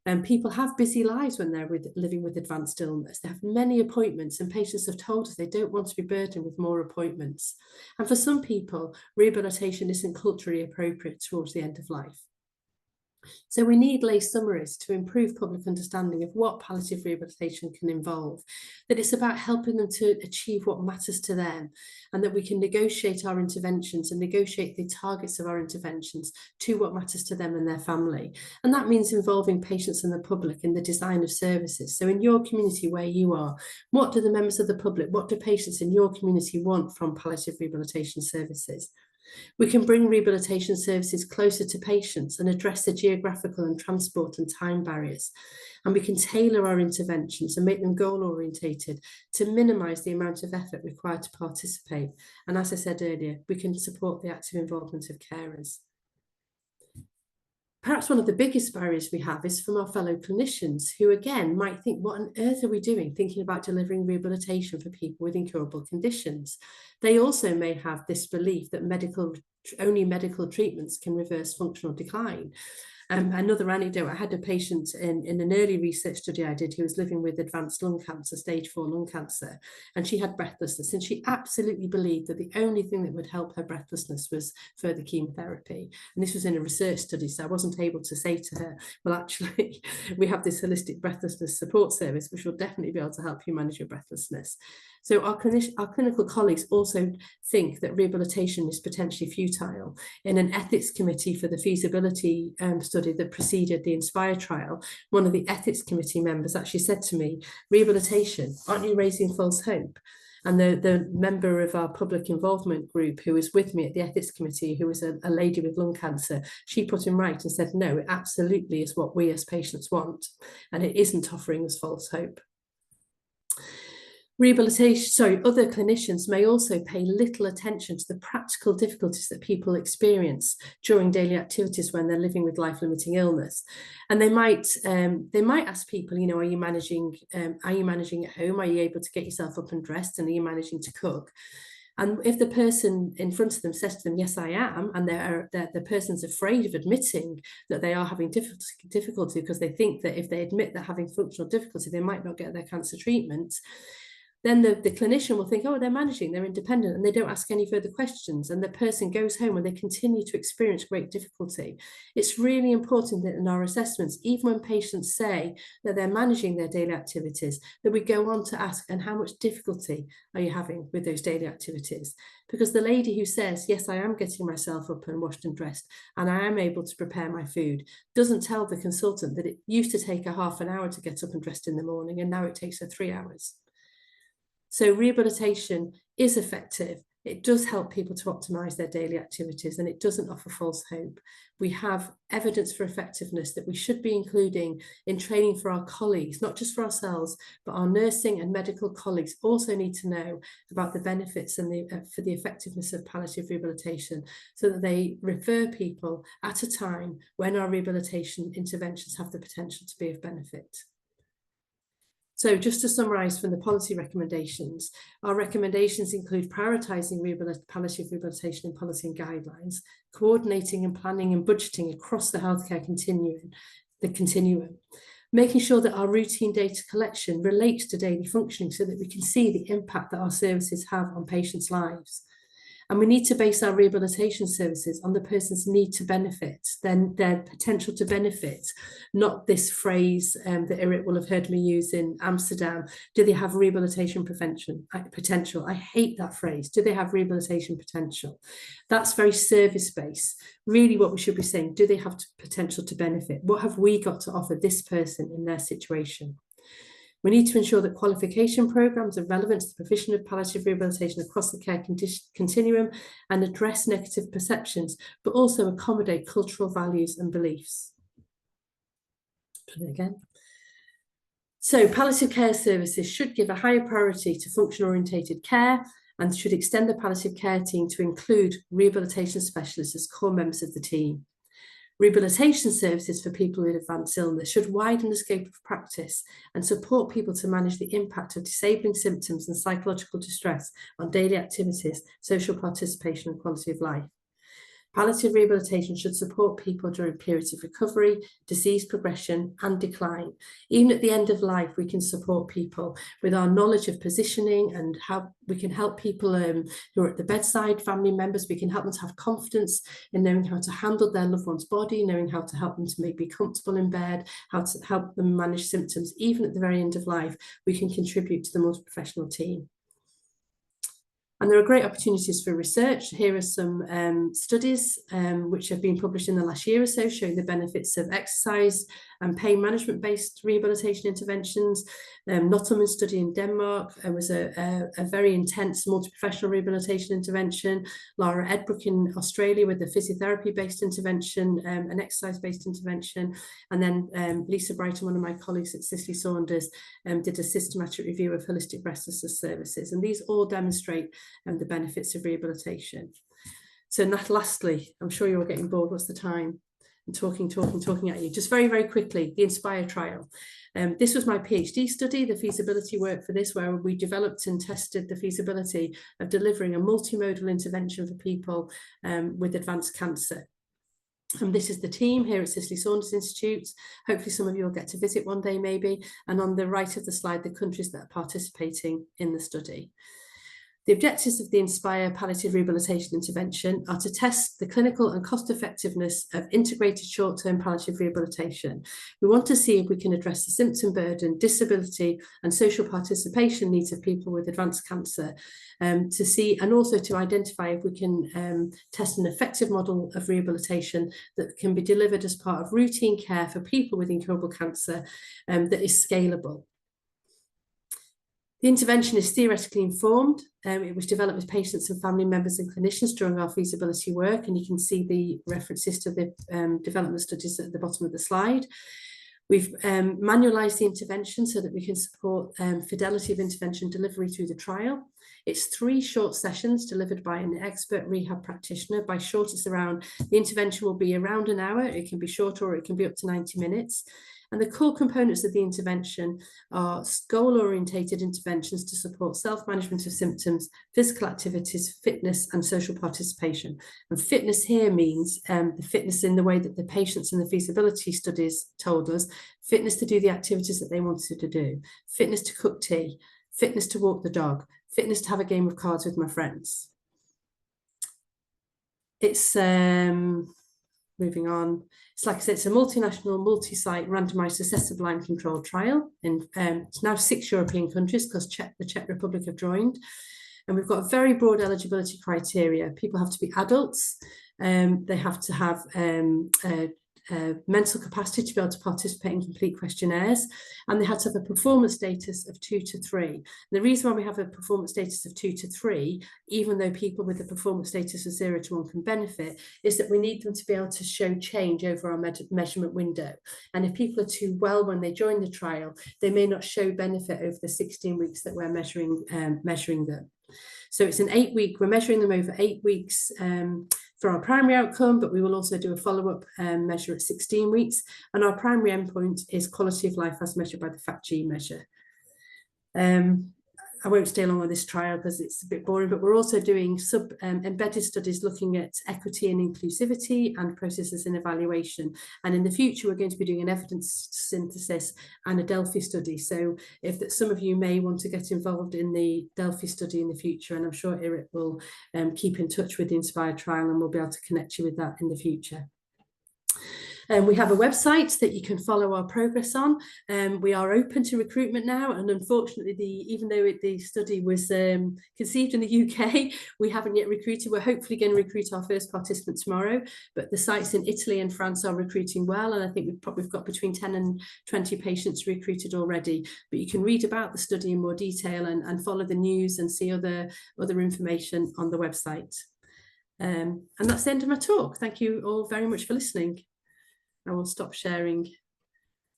And people have busy lives when they're living with advanced illness. They have many appointments, and patients have told us they don't want to be burdened with more appointments. And for some people, rehabilitation isn't culturally appropriate towards the end of life. So we need lay summaries to improve public understanding of what palliative rehabilitation can involve, that it's about helping them to achieve what matters to them, and that we can negotiate our interventions and negotiate the targets of our interventions to what matters to them and their family. And that means involving patients and the public in the design of services. So in your community where you are, what do the members of the public, what do patients in your community want from palliative rehabilitation services? We can bring rehabilitation services closer to patients and address the geographical and transport and time barriers. And we can tailor our interventions and make them goal-orientated to minimise the amount of effort required to participate. And as I said earlier, we can support the active involvement of carers. Perhaps one of the biggest barriers we have is from our fellow clinicians who, again, might think, what on earth are we doing thinking about delivering rehabilitation for people with incurable conditions? They also may have this belief that only medical treatments can reverse functional decline. Another anecdote, I had a patient in an early research study I did who was living with advanced lung cancer, stage 4 lung cancer, and she had breathlessness, and she absolutely believed that the only thing that would help her breathlessness was further chemotherapy. And this was in a research study, so I wasn't able to say to her, well, actually, we have this holistic breathlessness support service, which will definitely be able to help you manage your breathlessness. So our clinical colleagues also think that rehabilitation is potentially futile. In an ethics committee for the feasibility study that preceded the INSPIRE trial, one of the ethics committee members actually said to me, rehabilitation, aren't you raising false hope? And the member of our public involvement group who was with me at the ethics committee, who was a lady with lung cancer, she put him right and said, no, it absolutely is what we as patients want, and it isn't offering us false hope. Other clinicians may also pay little attention to the practical difficulties that people experience during daily activities when they're living with life-limiting illness. And they might ask people, are you managing at home? Are you able to get yourself up and dressed? And are you managing to cook? And if the person in front of them says to them, yes, I am, and the person's afraid of admitting that they are having difficulty because they think that if they admit they're having functional difficulty, they might not get their cancer treatment, then the clinician will think, oh, they're managing, they're independent, and they don't ask any further questions. And the person goes home and they continue to experience great difficulty. It's really important that in our assessments, even when patients say that they're managing their daily activities, that we go on to ask, and how much difficulty are you having with those daily activities? Because the lady who says, yes, I am getting myself up and washed and dressed, and I am able to prepare my food, doesn't tell the consultant that it used to take her half an hour to get up and dressed in the morning, and now it takes her 3 hours. So rehabilitation is effective. It does help people to optimise their daily activities, and it doesn't offer false hope. We have evidence for effectiveness that we should be including in training for our colleagues, not just for ourselves, but our nursing and medical colleagues also need to know about the benefits and for the effectiveness of palliative rehabilitation, so that they refer people at a time when our rehabilitation interventions have the potential to be of benefit. So just to summarise from the policy recommendations, our recommendations include prioritising palliative rehabilitation in policy and guidelines, coordinating and planning and budgeting across the healthcare continuum, making sure that our routine data collection relates to daily functioning so that we can see the impact that our services have on patients' lives. And we need to base our rehabilitation services on the person's need to benefit, then their potential to benefit, not this phrase that Irit will have heard me use in Amsterdam. Do they have rehabilitation potential? I hate that phrase. Do they have rehabilitation potential? That's very service-based. Really what we should be saying, do they have potential to benefit? What have we got to offer this person in their situation? We need to ensure that qualification programmes are relevant to the provision of palliative rehabilitation across the care continuum and address negative perceptions, but also accommodate cultural values and beliefs. Again. So palliative care services should give a higher priority to function-orientated care and should extend the palliative care team to include rehabilitation specialists as core members of the team. Rehabilitation services for people with advanced illness should widen the scope of practice and support people to manage the impact of disabling symptoms and psychological distress on daily activities, social participation and quality of life. Palliative rehabilitation should support people during periods of recovery, disease progression and decline. Even at the end of life, we can support people with our knowledge of positioning and how we can help people who are at the bedside, family members. We can help them to have confidence in knowing how to handle their loved one's body, knowing how to help them to maybe be comfortable in bed, how to help them manage symptoms. Even at the very end of life, we can contribute to the multi-professional team. And there are great opportunities for research. Here are some studies which have been published in the last year or so, showing the benefits of exercise and pain management-based rehabilitation interventions. Nottingham study in Denmark was a very intense multi-professional rehabilitation intervention. Laura Edbrook in Australia with the physiotherapy-based intervention, an exercise-based intervention. And then Lisa Brighton, one of my colleagues at Cicely Saunders, did a systematic review of holistic restlessness services. And these all demonstrate the benefits of rehabilitation. So lastly, I'm sure you're getting bored. What's the time? I'm talking at you. Just very, very quickly, the INSPIRE trial. This was my PhD study, the feasibility work for this, where we developed and tested the feasibility of delivering a multimodal intervention for people with advanced cancer. And this is the team here at Cicely Saunders Institute. Hopefully some of you will get to visit one day maybe. And on the right of the slide, the countries that are participating in the study. The objectives of the INSPIRE palliative rehabilitation intervention are to test the clinical and cost effectiveness of integrated short-term palliative rehabilitation. We want to see if we can address the symptom burden, disability and social participation needs of people with advanced cancer, to see and also to identify if we can test an effective model of rehabilitation that can be delivered as part of routine care for people with incurable cancer that is scalable. The intervention is theoretically informed. It was developed with patients and family members and clinicians during our feasibility work, and you can see the references to the development studies at the bottom of the slide. We've manualised the intervention so that we can support fidelity of intervention delivery through the trial. It's 3 short sessions delivered by an expert rehab practitioner. By short, it's around, the intervention will be around an hour. It can be shorter or it can be up to 90 minutes. And the core components of the intervention are goal-orientated interventions to support self-management of symptoms, physical activities, fitness and social participation. And fitness here means the fitness in the way that the patients in the feasibility studies told us, fitness to do the activities that they wanted to do, fitness to cook tea, fitness to walk the dog, fitness to have a game of cards with my friends. It's moving on. It's like I said, it's a multinational, multi-site, randomised, assessor blind controlled trial. And it's now 6 European countries because the Czech Republic have joined. And we've got very broad eligibility criteria. People have to be adults. They have to have mental capacity to be able to participate in complete questionnaires, and they had to have a performance status of 2 to 3. And the reason why we have a performance status of 2 to 3, even though people with a performance status of 0 to 1 can benefit, is that we need them to be able to show change over our measurement window. And if people are too well when they join the trial, they may not show benefit over the 16 weeks that we're measuring them. So it's an 8-week, we're measuring them over 8 weeks for our primary outcome, but we will also do a follow-up measure at 16 weeks. And our primary endpoint is quality of life as measured by the FACT-G measure. I won't stay long on this trial because it's a bit boring, but we're also doing embedded studies looking at equity and inclusivity and processes and evaluation. And in the future, we're going to be doing an evidence synthesis and a Delphi study. So if some of you may want to get involved in the Delphi study in the future, and I'm sure Irit will keep in touch with the INSPIRE trial and we'll be able to connect you with that in the future. We have a website that you can follow our progress on. We are open to recruitment now, and unfortunately, even though the study was conceived in the UK, we haven't yet recruited. We're hopefully going to recruit our first participant tomorrow, but the sites in Italy and France are recruiting well, and I think we've got between 10 and 20 patients recruited already. But you can read about the study in more detail and follow the news and see other information on the website. And that's the end of my talk. Thank you all very much for listening. I will stop sharing.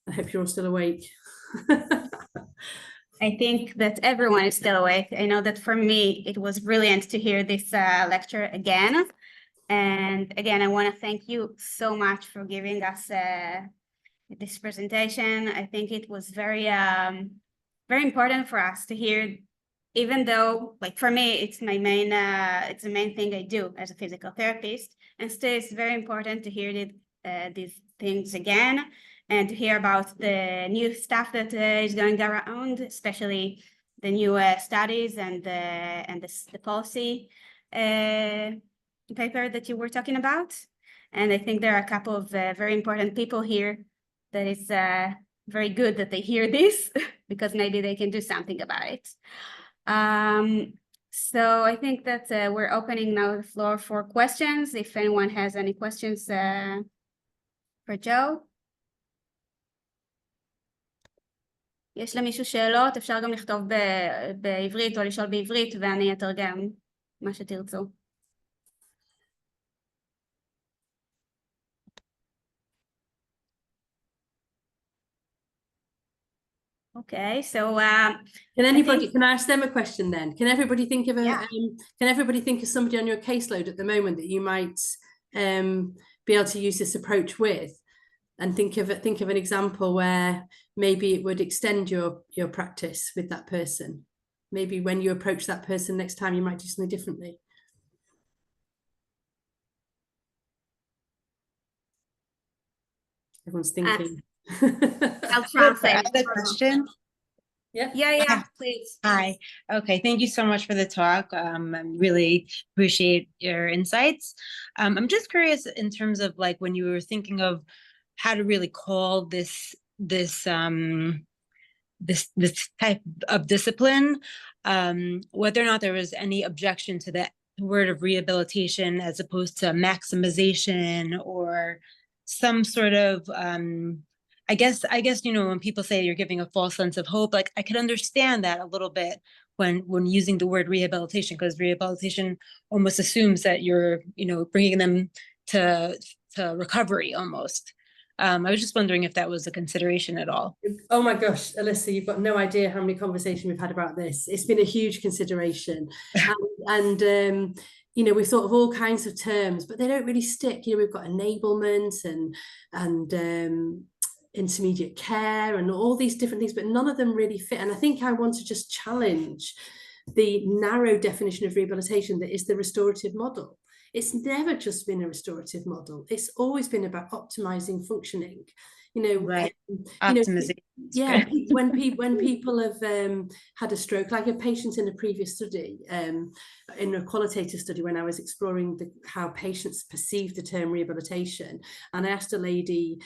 I hope you're all still awake. I think that everyone is still awake. I know that for me, it was brilliant to hear this lecture again. And again, I want to thank you so much for giving us this presentation. I think it was very important for us to hear even though, like for me, it's my main, it's the main thing I do as a physical therapist, and still it's very important to hear these things again, and to hear about the new stuff that is going around, especially the new studies and the policy paper that you were talking about. And I think there are a couple of very important people here that it's very good that they hear this because maybe they can do something about it. So I think that we're opening now the floor for questions. If anyone has any questions for Joe. יש למישהו שאלות, אפשר גם לכתוב בעברית או לשאול בעברית ואני אתרגם מה שתרצו. Okay, so can I ask them a question then? Can everybody think of somebody on your caseload at the moment that you might be able to use this approach with? And think of an example where maybe it would extend your practice with that person. Maybe when you approach that person next time, you might do something differently. Everyone's thinking. I'll translate the question. Yeah, please. Hi. Okay, thank you so much for the talk. I really appreciate your insights. I'm just curious in terms of like when you were thinking of how to really call this type of discipline, whether or not there was any objection to the word of rehabilitation as opposed to maximization or some sort of I guess you know, when people say you're giving a false sense of hope, like I could understand that a little bit when using the word rehabilitation, because rehabilitation almost assumes that you're, you know, bringing them to recovery almost. I was just wondering if that was a consideration at all. Oh my gosh, Alyssa, you've got no idea how many conversations we've had about this. It's been a huge consideration. and you know, we've thought of all kinds of terms, but they don't really stick. You know, we've got enablement and intermediate care and all these different things, but none of them really fit. And I think I want to just challenge the narrow definition of rehabilitation that is the restorative model. It's never just been a restorative model. It's always been about optimizing functioning. You know, right. Optimization. Yeah, when people have had a stroke, like a patient in a previous study, in a qualitative study, when I was exploring how patients perceive the term rehabilitation, and I asked a lady,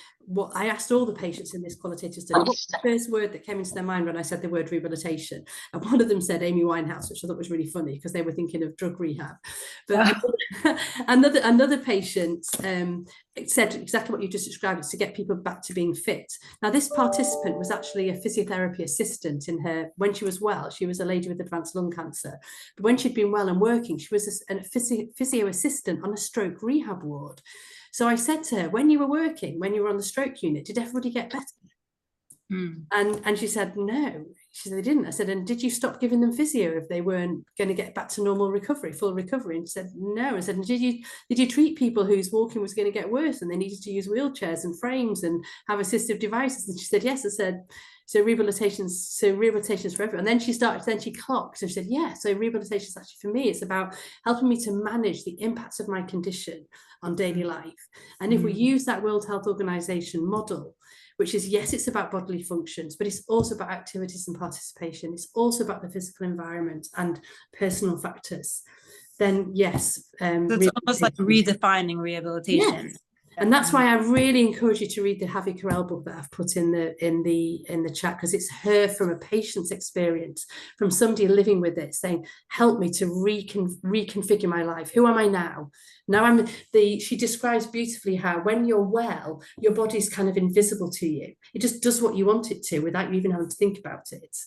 I asked all the patients in this qualitative study, what's the first word that came into their mind when I said the word rehabilitation? And one of them said Amy Winehouse, which I thought was really funny because they were thinking of drug rehab. But another patient said exactly what you just described, it's to get people back to being fit. Now, this participant was actually a physiotherapy assistant when she was well. She was a lady with advanced lung cancer. But when she'd been well and working, she was a physio assistant on a stroke rehab ward. So I said to her, when you were on the stroke unit, did everybody get better? And she said, no. She said, they didn't. I said, and did you stop giving them physio if they weren't going to get back to normal recovery, full recovery? And she said, no. I said, and did you treat people whose walking was going to get worse and they needed to use wheelchairs and frames and have assistive devices? And she said, yes. I said, so rehabilitation's for everyone. And then she clocked and she said, yeah, so rehabilitation is actually for me. It's about helping me to manage the impacts of my condition on daily life. And if we use that World Health Organization model, which is, yes, it's about bodily functions, but it's also about activities and participation. It's also about the physical environment and personal factors. Then yes. So it's almost like redefining rehabilitation. Yes. And that's why I really encourage you to read the Javi Carell book that I've put in the chat, because it's her from a patient's experience, from somebody living with it, saying, help me to reconfigure my life. Who am I now? Now she describes beautifully how when you're well, your body's kind of invisible to you. It just does what you want it to without you even having to think about it.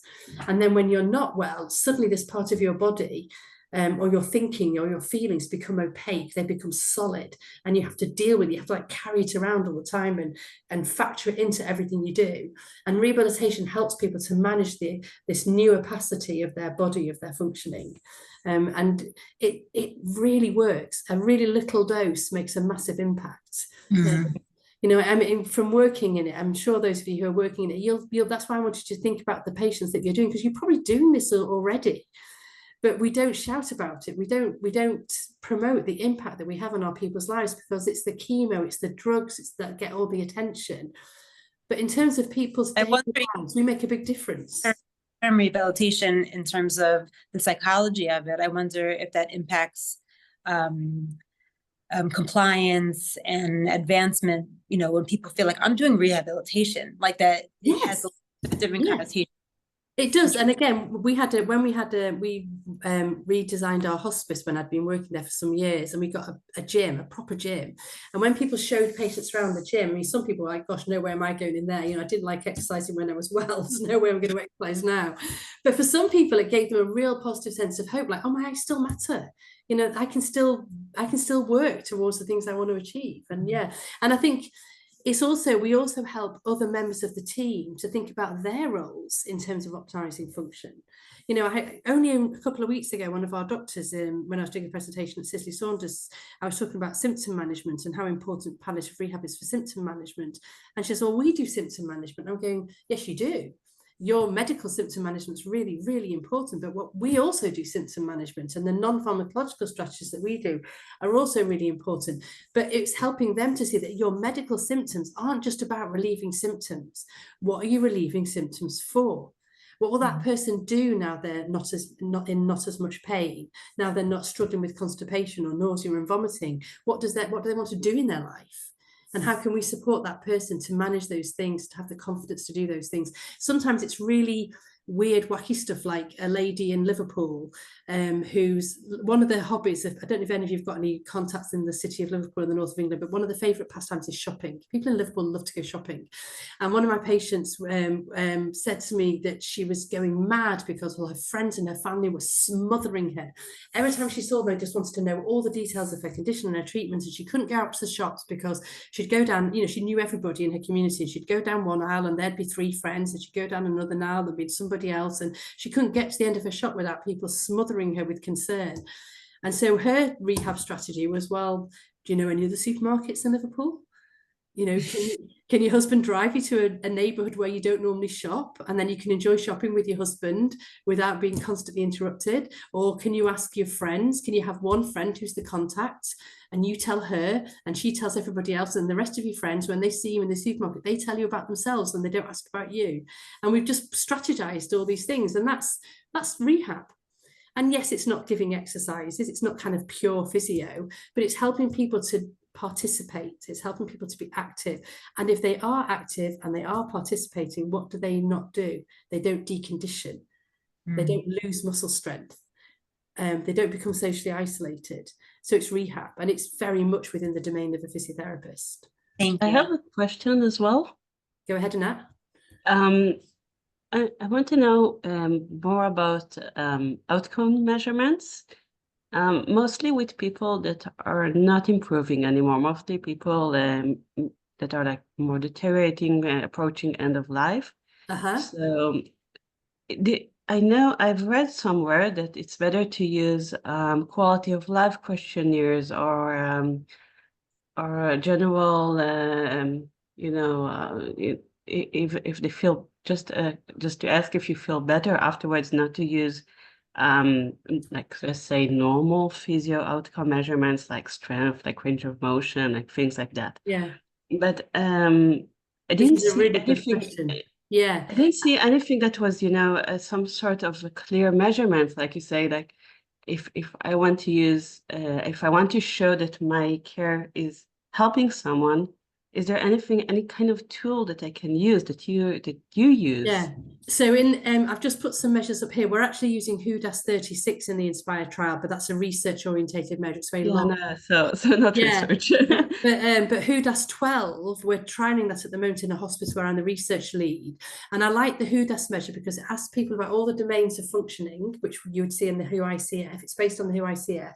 And then when you're not well, suddenly this part of your body or your thinking or your feelings become opaque, they become solid, and you have to deal with it. You have to like carry it around all the time and factor it into everything you do. And rehabilitation helps people to manage this new opacity of their body, of their functioning. And it really works. A really little dose makes a massive impact. You know, I mean, from working in it, I'm sure those of you who are working in it, you'll that's why I wanted you to think about the patients that you're doing, because you're probably doing this already. but we don't shout about it. We don't promote the impact that we have on our people's lives, because it's the chemo, it's the drugs, it's that get all the attention. But in terms of people's daily lives, we make a big difference. Rehabilitation, in terms of the psychology of it, I wonder if that impacts compliance and advancement, you know, when people feel like I'm doing rehabilitation, like that. Yes. It has a different connotation. It does. And again, we redesigned our hospice when I'd been working there for some years, and we got a gym, a proper gym. And when people showed patients around the gym, I mean, some people were like, gosh, no way am I going in there. You know, I didn't like exercising when I was well. There's no way I'm going to exercise now. But for some people, it gave them a real positive sense of hope, like, oh my, I still matter. You know, I can still work towards the things I want to achieve. And yeah, and I think it's also, we also help other members of the team to think about their roles in terms of optimizing function. You know, only a couple of weeks ago, one of our doctors, when I was doing a presentation at Cicely Saunders, I was talking about symptom management and how important palliative rehab is for symptom management. And she says, well, we do symptom management. I'm going, yes, you do. Your medical symptom management is really, really important, but what we also do symptom management, and the non-pharmacological strategies that we do are also really important. But it's helping them to see that your medical symptoms aren't just about relieving symptoms. What are you relieving symptoms for? What will that person do now they're not as much pain? Now they're not struggling with constipation or nausea and vomiting. What do they want to do in their life? And how can we support that person to manage those things, to have the confidence to do those things? Sometimes it's really weird, wacky stuff, like a lady in Liverpool who's one of their hobbies. I don't know if any of you've got any contacts in the city of Liverpool in the north of England, but one of the favourite pastimes is shopping. People in Liverpool love to go shopping. And one of my patients said to me that she was going mad because all her friends and her family were smothering her. Every time she saw them, they just wanted to know all the details of her condition and her treatment, and she couldn't go out to the shops because she'd go down, you know, she knew everybody in her community. She'd go down one aisle and there'd be 3 friends, and she'd go down another aisle, there'd be somebody else, and she couldn't get to the end of her shop without people smothering her with concern. And so her rehab strategy was, well, do you know any other supermarkets in Liverpool? You know, can your husband drive you to a neighbourhood where you don't normally shop, and then you can enjoy shopping with your husband without being constantly interrupted? Or can you ask your friends? Can you have one friend who's the contact, and you tell her and she tells everybody else, and the rest of your friends, when they see you in the supermarket, they tell you about themselves and they don't ask about you? And we've just strategized all these things, and that's rehab. And yes, it's not giving exercises, it's not kind of pure physio, but it's helping people to participate. It's helping people to be active. And if they are active and they are participating, what do they not do? They don't decondition. They don't lose muscle strength. They don't become socially isolated. So it's rehab, and it's very much within the domain of a physiotherapist. Thank you. I have a question as well. Go ahead, Annette. I want to know more about outcome measurements, mostly with people that are not improving anymore, mostly people that are like more deteriorating, approaching end of life. So I know I've read somewhere that it's better to use quality of life questionnaires or general, you know, if they feel just to ask if you feel better afterwards, not to use like, let's say, normal physio outcome measurements like strength, like range of motion, like things like that. Yeah. But I didn't see really anything. Yeah. I didn't see anything that was, you know, some sort of a clear measurements, like you say, like if I want to use, if I want to show that my care is helping someone, is there any kind of tool that I can use that you use? Yeah. So I've just put some measures up here. We're actually using HUDAS-36 in the Inspire trial, but that's a research-orientated measure. It's very long. So not research. But HUDAS-12, we're trialing that at the moment in a hospice where I'm the research lead. And I like the HUDAS measure because it asks people about all the domains of functioning, which you would see in the WHO-ICF. It's based on the WHO-ICF.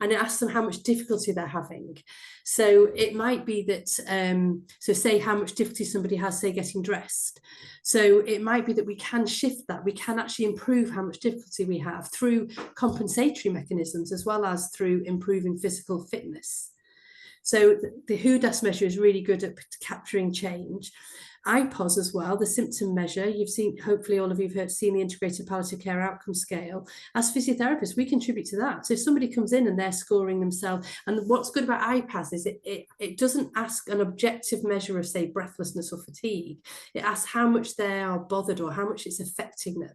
And it asks them how much difficulty they're having. So it might be that, so say how much difficulty somebody has, say, getting dressed. So it might be that we can shift that. We can actually improve how much difficulty we have through compensatory mechanisms as well as through improving physical fitness. So the HUDAS measure is really good at capturing change. IPOS as well, the symptom measure. You've seen, hopefully all of you have seen the integrated palliative care outcome scale. As physiotherapists, we contribute to that. So if somebody comes in and they're scoring themselves, and what's good about IPAS is it doesn't ask an objective measure of, say, breathlessness or fatigue. It asks how much they are bothered or how much it's affecting them.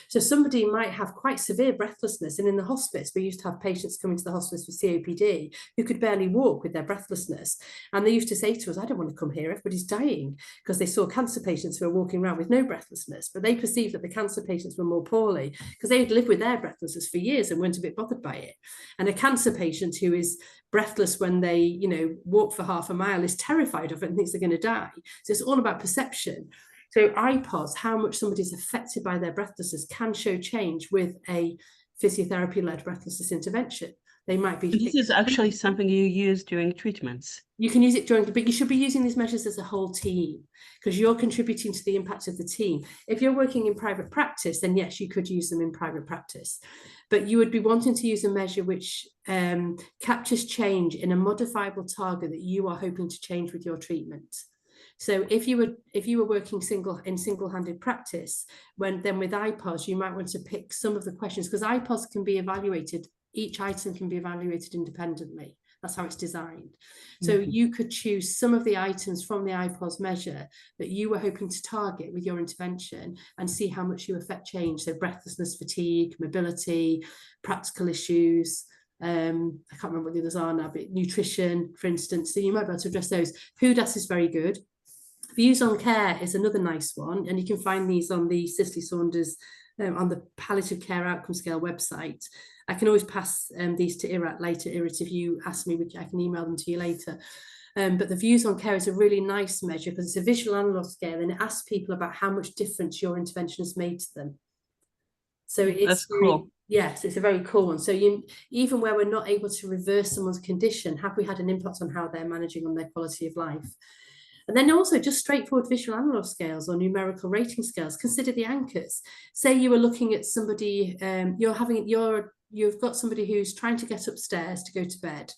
So somebody might have quite severe breathlessness, and in the hospice, we used to have patients coming to the hospice with COPD who could barely walk with their breathlessness. And they used to say to us, I don't want to come here, everybody's dying, because they saw cancer patients who were walking around with no breathlessness, but they perceived that the cancer patients were more poorly because they had lived with their breathlessness for years and weren't a bit bothered by it. And a cancer patient who is breathless when they, you know, walk for half a mile is terrified of it and thinks they're going to die. So it's all about perception. So IPOS, how much somebody's affected by their breathlessness, can show change with a physiotherapy-led breathlessness intervention. They might be... This is actually something you use during treatments. You can use it during, but you should be using these measures as a whole team, because you're contributing to the impact of the team. If you're working in private practice, then yes, you could use them in private practice. But you would be wanting to use a measure which captures change in a modifiable target that you are hoping to change with your treatment. So if you were working single-handed practice, then with IPOS, you might want to pick some of the questions, because IPOS can be evaluated, each item can be evaluated independently. That's how it's designed. So you could choose some of the items from the IPOS measure that you were hoping to target with your intervention and see how much you affect change. So breathlessness, fatigue, mobility, practical issues. I can't remember what the others are now, but nutrition, for instance. So you might be able to address those. PUDAS is very good. Views on care is another nice one, and you can find these on the Cicely Saunders on the Palliative Care Outcome Scale website. I can always pass these to Irat later. Irat, if you ask me, I can email them to you later. But the views on care is a really nice measure because it's a visual analog scale, and it asks people about how much difference your intervention has made to them. So it's cool. Yes, it's a very cool one. So even where we're not able to reverse someone's condition, have we had an impact on how they're managing on their quality of life? And then also just straightforward visual analog scales or numerical rating scales. Consider the anchors. Say you were looking at somebody, you've got somebody who's trying to get upstairs to go to bed,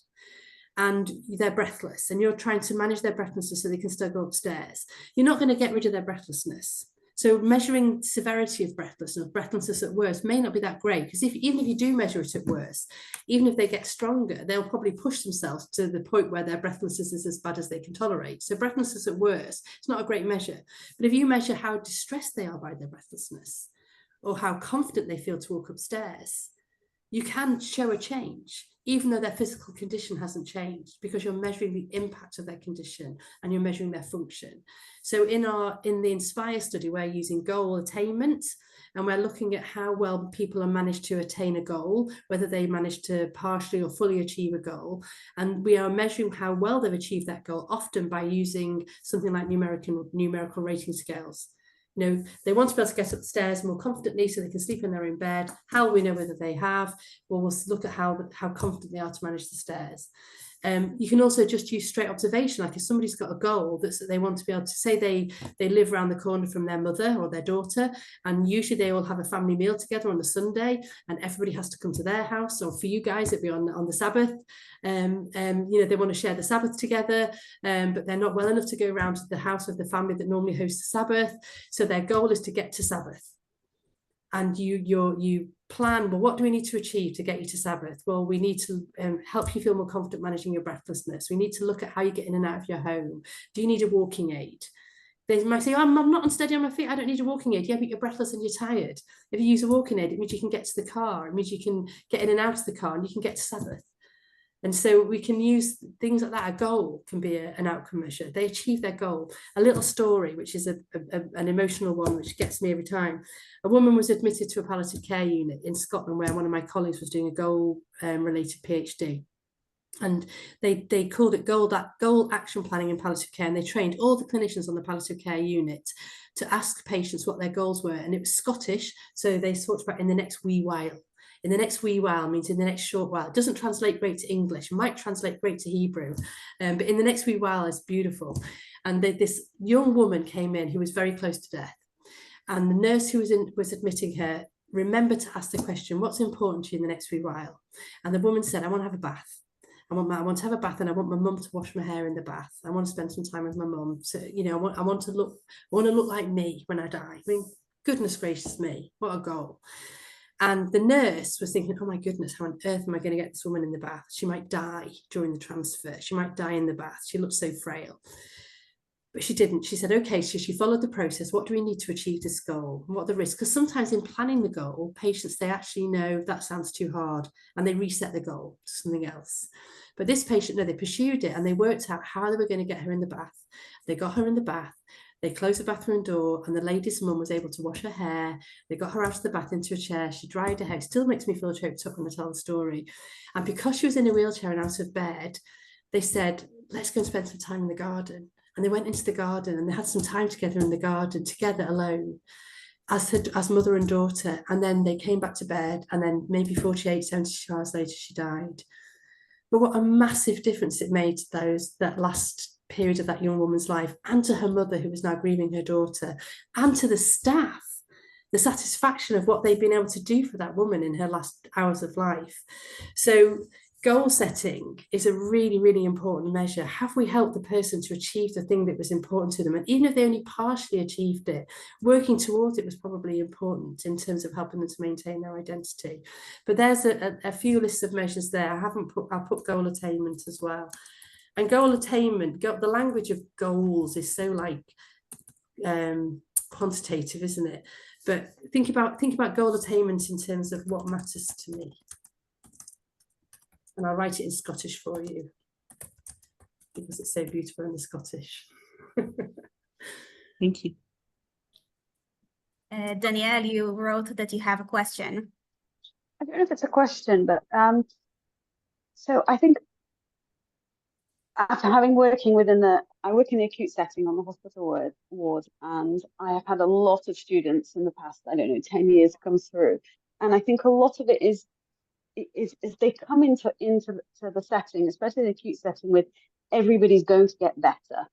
and they're breathless, and you're trying to manage their breathlessness so they can still go upstairs. You're not going to get rid of their breathlessness. So measuring severity of breathlessness at worst may not be that great, because even if you do measure it at worst, even if they get stronger, they'll probably push themselves to the point where their breathlessness is as bad as they can tolerate. So breathlessness at worst, it's not a great measure. But if you measure how distressed they are by their breathlessness, or how confident they feel to walk upstairs, you can show a change, even though their physical condition hasn't changed, because you're measuring the impact of their condition and you're measuring their function. So in the Inspire study, we're using goal attainment, and we're looking at how well people have managed to attain a goal, whether they managed to partially or fully achieve a goal. And we are measuring how well they've achieved that goal, often by using something like numerical rating scales. You know, they want to be able to get upstairs more confidently so they can sleep in their own bed. How will we know whether they have? Well, we'll look at how confident they are to manage the stairs. You can also just use straight observation, like if somebody's got a goal that they want to be able to say they live around the corner from their mother or their daughter, and usually they all have a family meal together on a Sunday, and everybody has to come to their house. Or for you guys, it'd be on the Sabbath. You know, they want to share the Sabbath together, but they're not well enough to go around to the house of the family that normally hosts the Sabbath. So their goal is to get to Sabbath. And you plan, well, what do we need to achieve to get you to Sabbath? Well, we need to help you feel more confident managing your breathlessness. We need to look at how you get in and out of your home. Do you need a walking aid? They might say, oh, I'm not unsteady on my feet, I don't need a walking aid. Yeah, but you're breathless and you're tired. If you use a walking aid, it means you can get to the car. It means you can get in and out of the car and you can get to Sabbath. And so we can use things like that. A goal can be an outcome measure. They achieve their goal. A little story, which is an emotional one, which gets me every time. A woman was admitted to a palliative care unit in Scotland, where one of my colleagues was doing a goal-related PhD. And they called it goal action planning in palliative care. And they trained all the clinicians on the palliative care unit to ask patients what their goals were. And it was Scottish. So they talked about in the next wee while. In the next wee while means in the next short while. It doesn't translate great to English, it might translate great to Hebrew, but in the next wee while is beautiful. And this young woman came in who was very close to death. And the nurse who was admitting her remembered to ask the question, what's important to you in the next wee while? And the woman said, I want to have a bath. I want to have a bath, and I want my mum to wash my hair in the bath. I want to spend some time with my mum. So, you know, I want to look like me when I die. I mean, goodness gracious me, what a goal. And the nurse was thinking, oh my goodness, how on earth am I going to get this woman in the bath? She might die during the transfer. She might die in the bath. She looks so frail. But she didn't. She said, okay, so she followed the process. What do we need to achieve this goal? What are the risks? Because sometimes in planning the goal, patients, they actually know that sounds too hard, and they reset the goal to something else. But this patient, no, they pursued it, and they worked out how they were going to get her in the bath. They got her in the bath. They closed the bathroom door, and the lady's mum was able to wash her hair. They got her out of the bath into a chair. She dried her hair. It still makes me feel choked up when I tell the story. And because she was in a wheelchair and out of bed, they said, let's go and spend some time in the garden. And they went into the garden, and they had some time together in the garden, together alone, as mother and daughter. And then they came back to bed, and then maybe 48, 72 hours later, she died. But what a massive difference it made to that last period of that young woman's life, and to her mother, who was now grieving her daughter, and to the staff, the satisfaction of what they'd been able to do for that woman in her last hours of life. So goal setting is a really, really important measure. Have we helped the person to achieve the thing that was important to them? And even if they only partially achieved it, working towards it was probably important in terms of helping them to maintain their identity. But there's a few lists of measures there. I'll put goal attainment as well. And goal attainment, the language of goals is so like quantitative, isn't it? But think about goal attainment in terms of what matters to me. And I'll write it in Scottish for you because it's so beautiful in the Scottish. Thank you. Danielle, you wrote that you have a question. I don't know if it's a question, but so I think after having working I work in the acute setting on the hospital ward, and I have had a lot of students in the past, 10 years come through. And I think a lot of it is they come into the setting, especially the acute setting, with everybody's going to get better.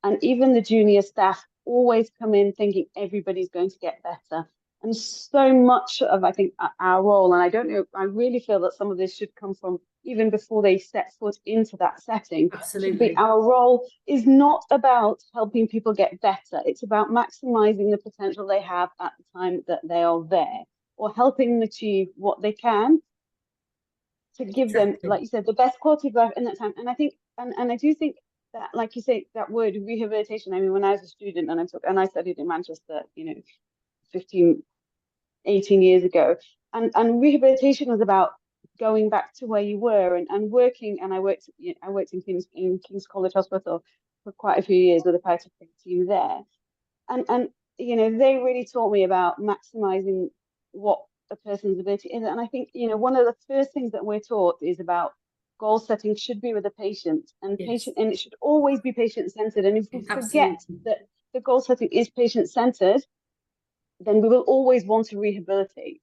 And even the junior staff always come in thinking everybody's going to get better. And so much of, I think, our role, and I don't know, I really feel that some of this should come from even before they step foot into that setting. Absolutely. Our role is not about helping people get better. It's about maximizing the potential they have at the time that they are there, or helping them achieve what they can to give them, like you said, the best quality of life in that time. And I think, and I do think that, like you say, that word rehabilitation, I mean, when I was a student and I studied in Manchester, 18 years ago, and rehabilitation was about going back to where you were and working. And I worked in King's College Hospital for quite a few years with a palliative team there. And they really taught me about maximizing what a person's ability is. And I think, one of the first things that we're taught is about goal setting should be with the patient, and and it should always be patient-centered. And if we forget that the goal setting is patient-centered, then we will always want to rehabilitate.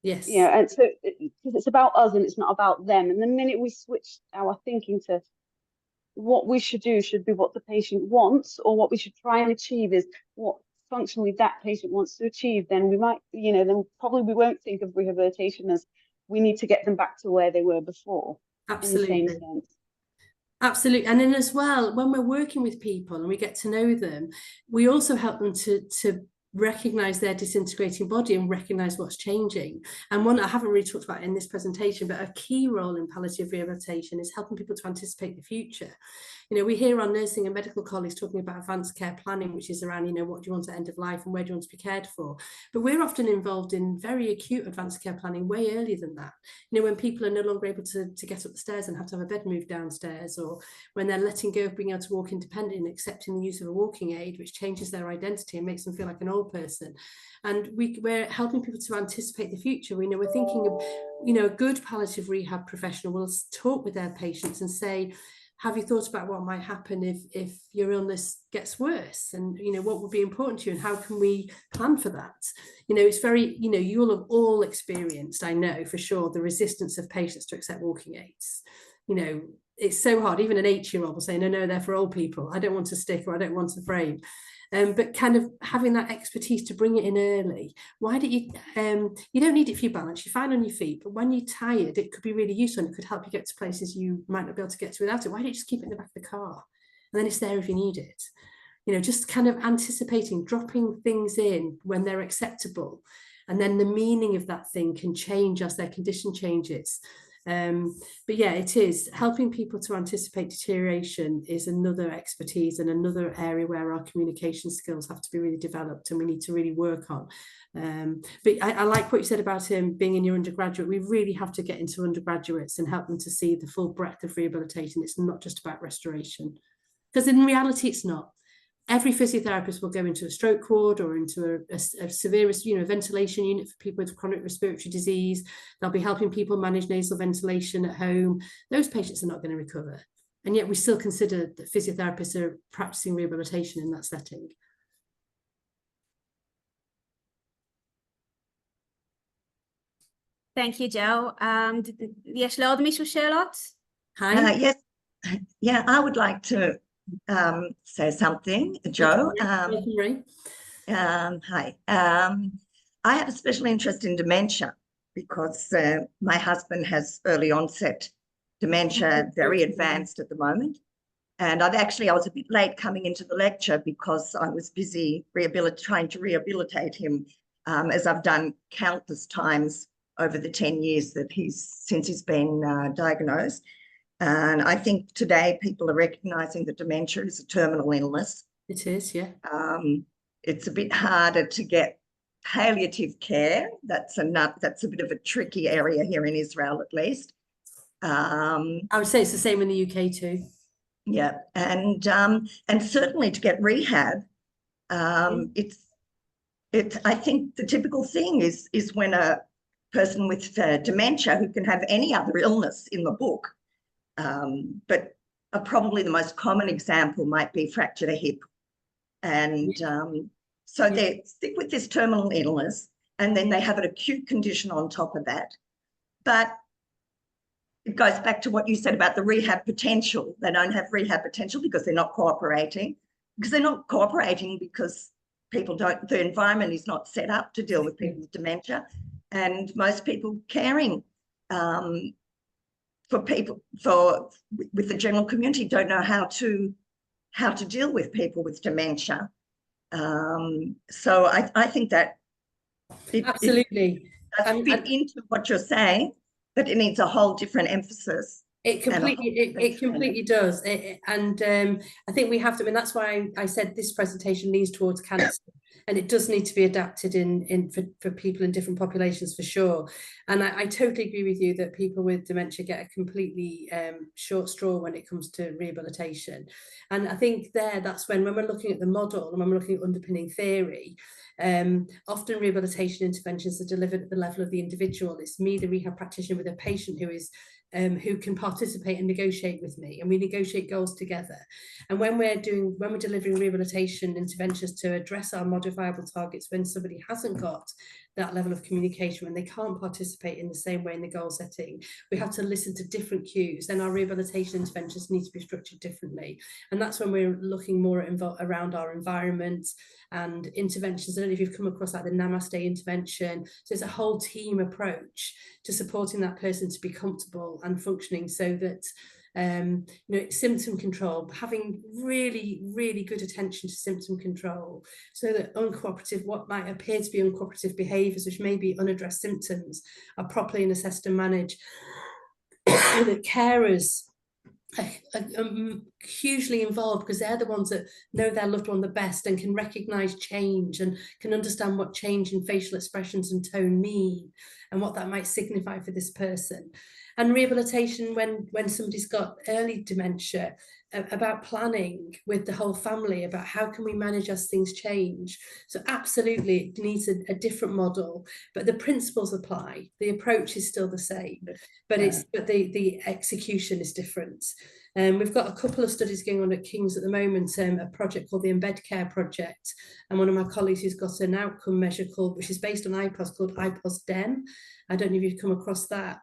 Yes. And so because it's about us and it's not about them. And the minute we switch our thinking to what we should do should be what the patient wants, or what we should try and achieve is what functionally that patient wants to achieve, then we might, then probably we won't think of rehabilitation as we need to get them back to where they were before. Absolutely. In the same sense. Absolutely. And then as well, when we're working with people and we get to know them, we also help them to recognize their disintegrating body and recognize what's changing. And one I haven't really talked about in this presentation, but a key role in palliative rehabilitation is helping people to anticipate the future. We hear our nursing and medical colleagues talking about advanced care planning, which is around, what do you want at end of life and where do you want to be cared for? But we're often involved in very acute advanced care planning way earlier than that. When people are no longer able to get up the stairs and have to have a bed moved downstairs, or when they're letting go of being able to walk independently and accepting the use of a walking aid, which changes their identity and makes them feel like an old person. And we're helping people to anticipate the future. We're thinking of, a good palliative rehab professional will talk with their patients and say, have you thought about what might happen if your illness gets worse? And, what would be important to you, and how can we plan for that? It's very, you'll have all experienced, I know for sure, the resistance of patients to accept walking aids. it's so hard. Even an 8-year-old will say, no, they're for old people. I don't want a stick or I don't want a frame. But kind of having that expertise to bring it in early. Why don't you, you don't need it for your balance, you're fine on your feet, but when you're tired, it could be really useful and it could help you get to places you might not be able to get to without it. Why don't you just keep it in the back of the car? And then it's there if you need it. You know, just kind of anticipating, dropping things in when they're acceptable. And then the meaning of that thing can change as their condition changes. But yeah, it is helping people to anticipate deterioration is another expertise and another area where our communication skills have to be really developed and we need to really work on. But I like what you said about him being in your undergraduate. We really have to get into undergraduates and help them to see the full breadth of rehabilitation. It's not just about restoration, because in reality it's not. Every physiotherapist will go into a stroke ward or into a severe, ventilation unit for people with chronic respiratory disease. They'll be helping people manage nasal ventilation at home. Those patients are not going to recover. And yet we still consider that physiotherapists are practicing rehabilitation in that setting. Thank you, Joe. יש לעוד מישהו שאלות? Hi. Yes. Yeah, I would like to say something, Joe. Hi. I have a special interest in dementia because my husband has early onset dementia, very advanced at the moment. And I was a bit late coming into the lecture because I was busy trying to rehabilitate him, as I've done countless times over the 10 years since he's been diagnosed. And I think today people are recognising that dementia is a terminal illness. It is, yeah. It's a bit harder to get palliative care. That's a bit of a tricky area here in Israel, at least. I would say it's the same in the UK too. Yeah, and certainly to get rehab, I think the typical thing is when a person with dementia who can have any other illness in the book. But probably the most common example might be fractured a hip. And so they stick with this terminal illness and then they have an acute condition on top of that. But it goes back to what you said about the rehab potential. They don't have rehab potential because they're not cooperating. Because the environment is not set up to deal with people with dementia. And most people caring with the general community don't know how to deal with people with dementia. So I think that absolutely does fit into what you're saying, but it needs a whole different emphasis. It completely does. And I think we have to, and that's why I said this presentation leans towards cancer. And it does need to be adapted for people in different populations for sure. And I totally agree with you that people with dementia get a completely short straw when it comes to rehabilitation. And I think that's when we're looking at the model and when we're looking at underpinning theory, often rehabilitation interventions are delivered at the level of the individual. It's me, the rehab practitioner, with a patient who can participate and negotiate with me, and we negotiate goals together. And when we're delivering rehabilitation interventions to address our modifiable targets, when somebody hasn't got that level of communication, when they can't participate in the same way in the goal setting, we have to listen to different cues. Then our rehabilitation interventions need to be structured differently. And that's when we're looking more around our environment and interventions. I don't know if you've come across like the Namaste intervention. So it's a whole team approach to supporting that person to be comfortable and functioning, so that symptom control, having really, really good attention to symptom control, so that what might appear to be uncooperative behaviours, which may be unaddressed symptoms, are properly assessed and managed. The carers are hugely involved because they're the ones that know their loved one the best and can recognise change and can understand what change in facial expressions and tone mean and what that might signify for this person. And rehabilitation, when somebody's got early dementia, about planning with the whole family about how can we manage as things change. So absolutely it needs a different model, but the principles apply. The approach is still the same, but the execution is different. We've got a couple of studies going on at King's at the moment, a project called the Embed Care Project, and one of my colleagues who's got an outcome measure which is based on IPOS, called IPOS-DEM, I don't know if you've come across that.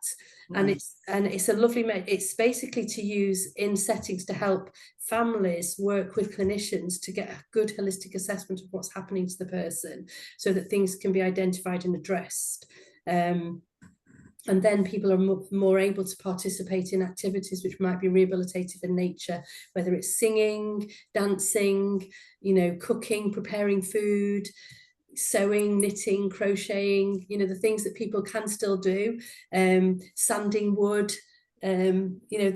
And it's a lovely, it's basically to use in settings to help families work with clinicians to get a good holistic assessment of what's happening to the person, so that things can be identified and addressed. And then people are more able to participate in activities which might be rehabilitative in nature, whether it's singing, dancing, you know, cooking, preparing food, sewing, knitting, crocheting, you know, the things that people can still do, sanding wood, you know,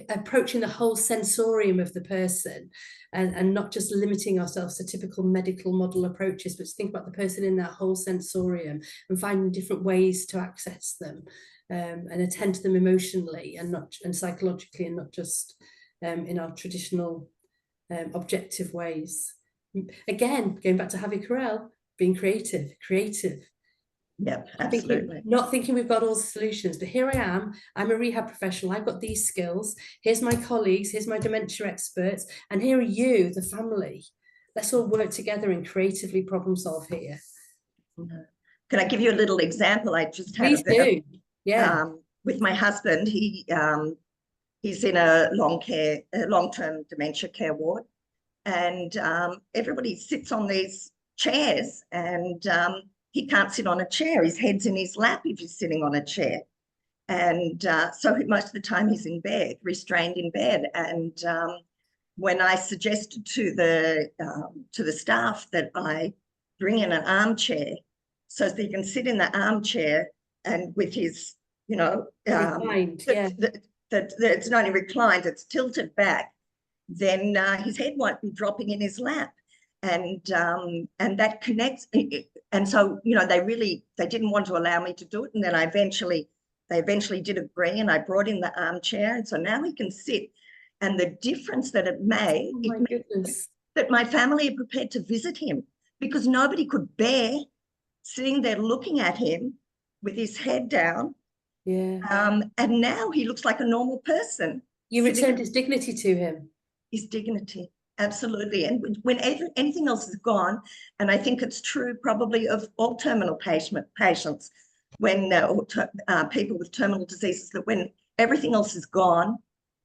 approaching the whole sensorium of the person, and not just limiting ourselves to typical medical model approaches, but to think about the person in that whole sensorium and finding different ways to access them, and attend to them emotionally and psychologically, and not just in our traditional objective ways. Again, going back to Javi Carell, being creative. Yeah, absolutely. Not thinking we've got all the solutions, but here I am, I'm a rehab professional, I've got these skills, here's my colleagues, here's my dementia experts, and here are you, the family. Let's all work together and creatively problem solve here. Can I give you a little example? I just had Please do. Yeah. With my husband, he's in a long-term dementia care ward, and everybody sits on these chairs, and he can't sit on a chair. His head's in his lap if he's sitting on a chair. And so most of the time he's in bed, restrained in bed. And when I suggested to the staff that I bring in an armchair so that he can sit in the armchair, and with his, you know, Reclined, yeah. that it's not only reclined, it's tilted back, then his head won't be dropping in his lap. And that connects. And so, you know, they didn't want to allow me to do it. And then they eventually did agree, and I brought in the armchair. And so now he can sit. And the difference that it made, that my family are prepared to visit him, because nobody could bear sitting there looking at him with his head down. Yeah. And now he looks like a normal person. You returned his dignity to him. His dignity. Absolutely. And when anything else is gone, and I think it's true probably of all terminal patients, when people with terminal diseases, that when everything else is gone,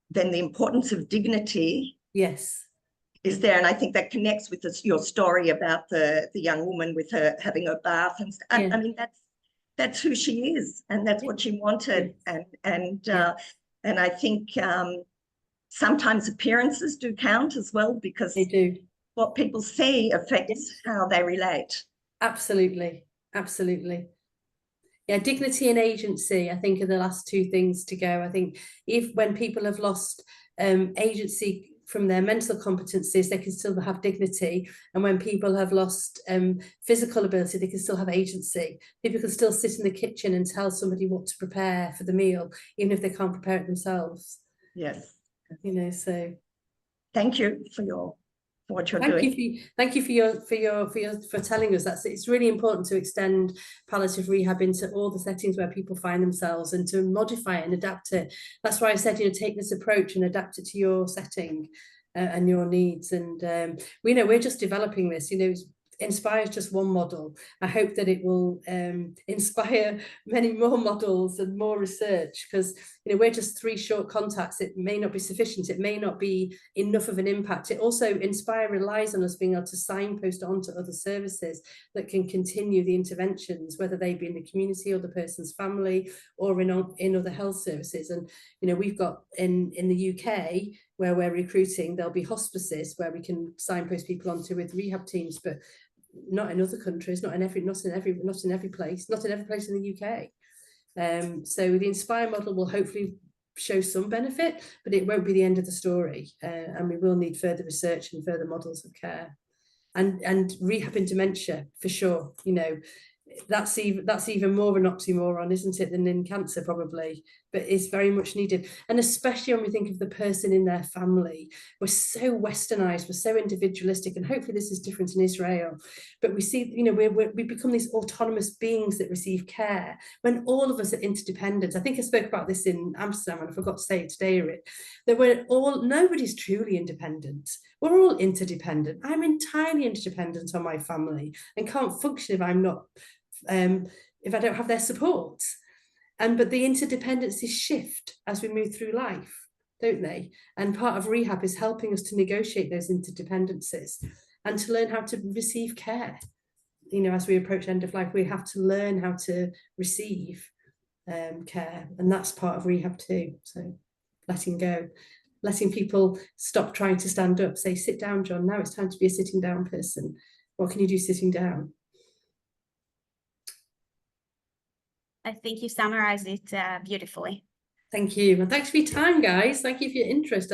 then the importance of dignity is there. And I think that connects with your story about the young woman with her having her bath. And I mean, that's who she is, and that's what she wanted. And I think sometimes appearances do count as well, because they do. What people see affects how they relate. Absolutely. Yeah, dignity and agency, I think, are the last two things to go. I think when people have lost agency from their mental competencies, they can still have dignity. And when people have lost physical ability, they can still have agency. People can still sit in the kitchen and tell somebody what to prepare for the meal, even if they can't prepare it themselves. Yes. You know, so thank you for what you're doing. Thank you for telling us that. It's really important to extend palliative rehab into all the settings where people find themselves, and to modify it and adapt it. That's why I said, you know, take this approach and adapt it to your setting and your needs. And we know we're just developing this. You know, Inspire is just one model. I hope that it will inspire many more models and more research, because, you know, we're just 3 short contacts. It may not be sufficient. It may not be enough of an impact. It also, Inspire relies on us being able to signpost onto other services that can continue the interventions, whether they be in the community or the person's family, or in other health services. And, you know, we've got in the UK, where we're recruiting, there'll be hospices where we can signpost people onto with rehab teams, but not in other countries, not in every place in the UK. So the Inspire model will hopefully show some benefit, but it won't be the end of the story, and we will need further research and further models of care, and rehab in dementia for sure. You know, that's even more of an oxymoron, isn't it, than in cancer probably, but it's very much needed. And especially when we think of the person in their family, we're so westernized, we're so individualistic, and hopefully this is different in Israel, but we see, you know, we become these autonomous beings that receive care when all of us are interdependent. I think I spoke about this in Amsterdam, and I forgot to say it today, that nobody's truly independent. We're all interdependent. I'm entirely interdependent on my family and can't function if I'm not if I don't have their support. But the interdependencies shift as we move through life, don't they? And part of rehab is helping us to negotiate those interdependencies and to learn how to receive care. You know, as we approach end of life, we have to learn how to receive care, and that's part of rehab too. So letting go, letting people stop trying to stand up, say, sit down, John, now it's time to be a sitting down person. What can you do sitting down? I think you summarized it beautifully. Thank you. And thanks for your time, guys. Thank you for your interest.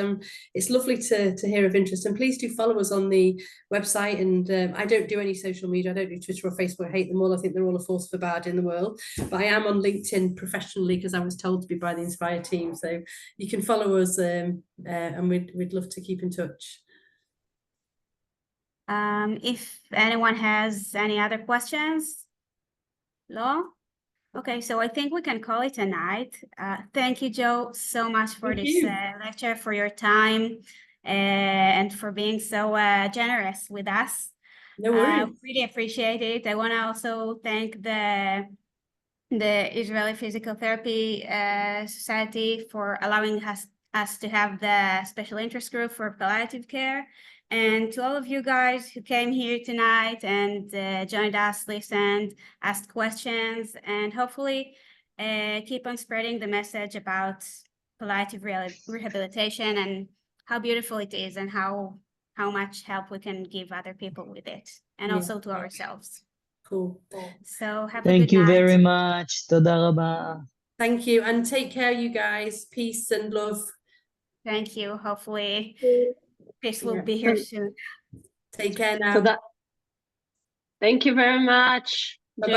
It's lovely to hear of interest. And please do follow us on the website. And I don't do any social media. I don't do Twitter or Facebook. I hate them all. I think they're all a force for bad in the world. But I am on LinkedIn professionally because I was told to be by the Inspire team. So you can follow us and we'd love to keep in touch. If anyone has any other questions, Law? Okay, so I think we can call it a night. Thank you, Jo, so much for this lecture, for your time, and for being so generous with us. No worries. Really appreciate it. I want to also thank the Israeli Physical Therapy Society for allowing us to have the special interest group for palliative care. And to all of you guys who came here tonight and joined us, listened, asked questions, and hopefully keep on spreading the message about palliative rehabilitation and how beautiful it is and how much help we can give other people with it, and also to ourselves. Cool. So have a good night. Thank you very much. Toda rabba. Thank you, and take care, you guys. Peace and love. Thank you. Hopefully peace will be here soon. Take care now. Thank you very much. Bye-bye.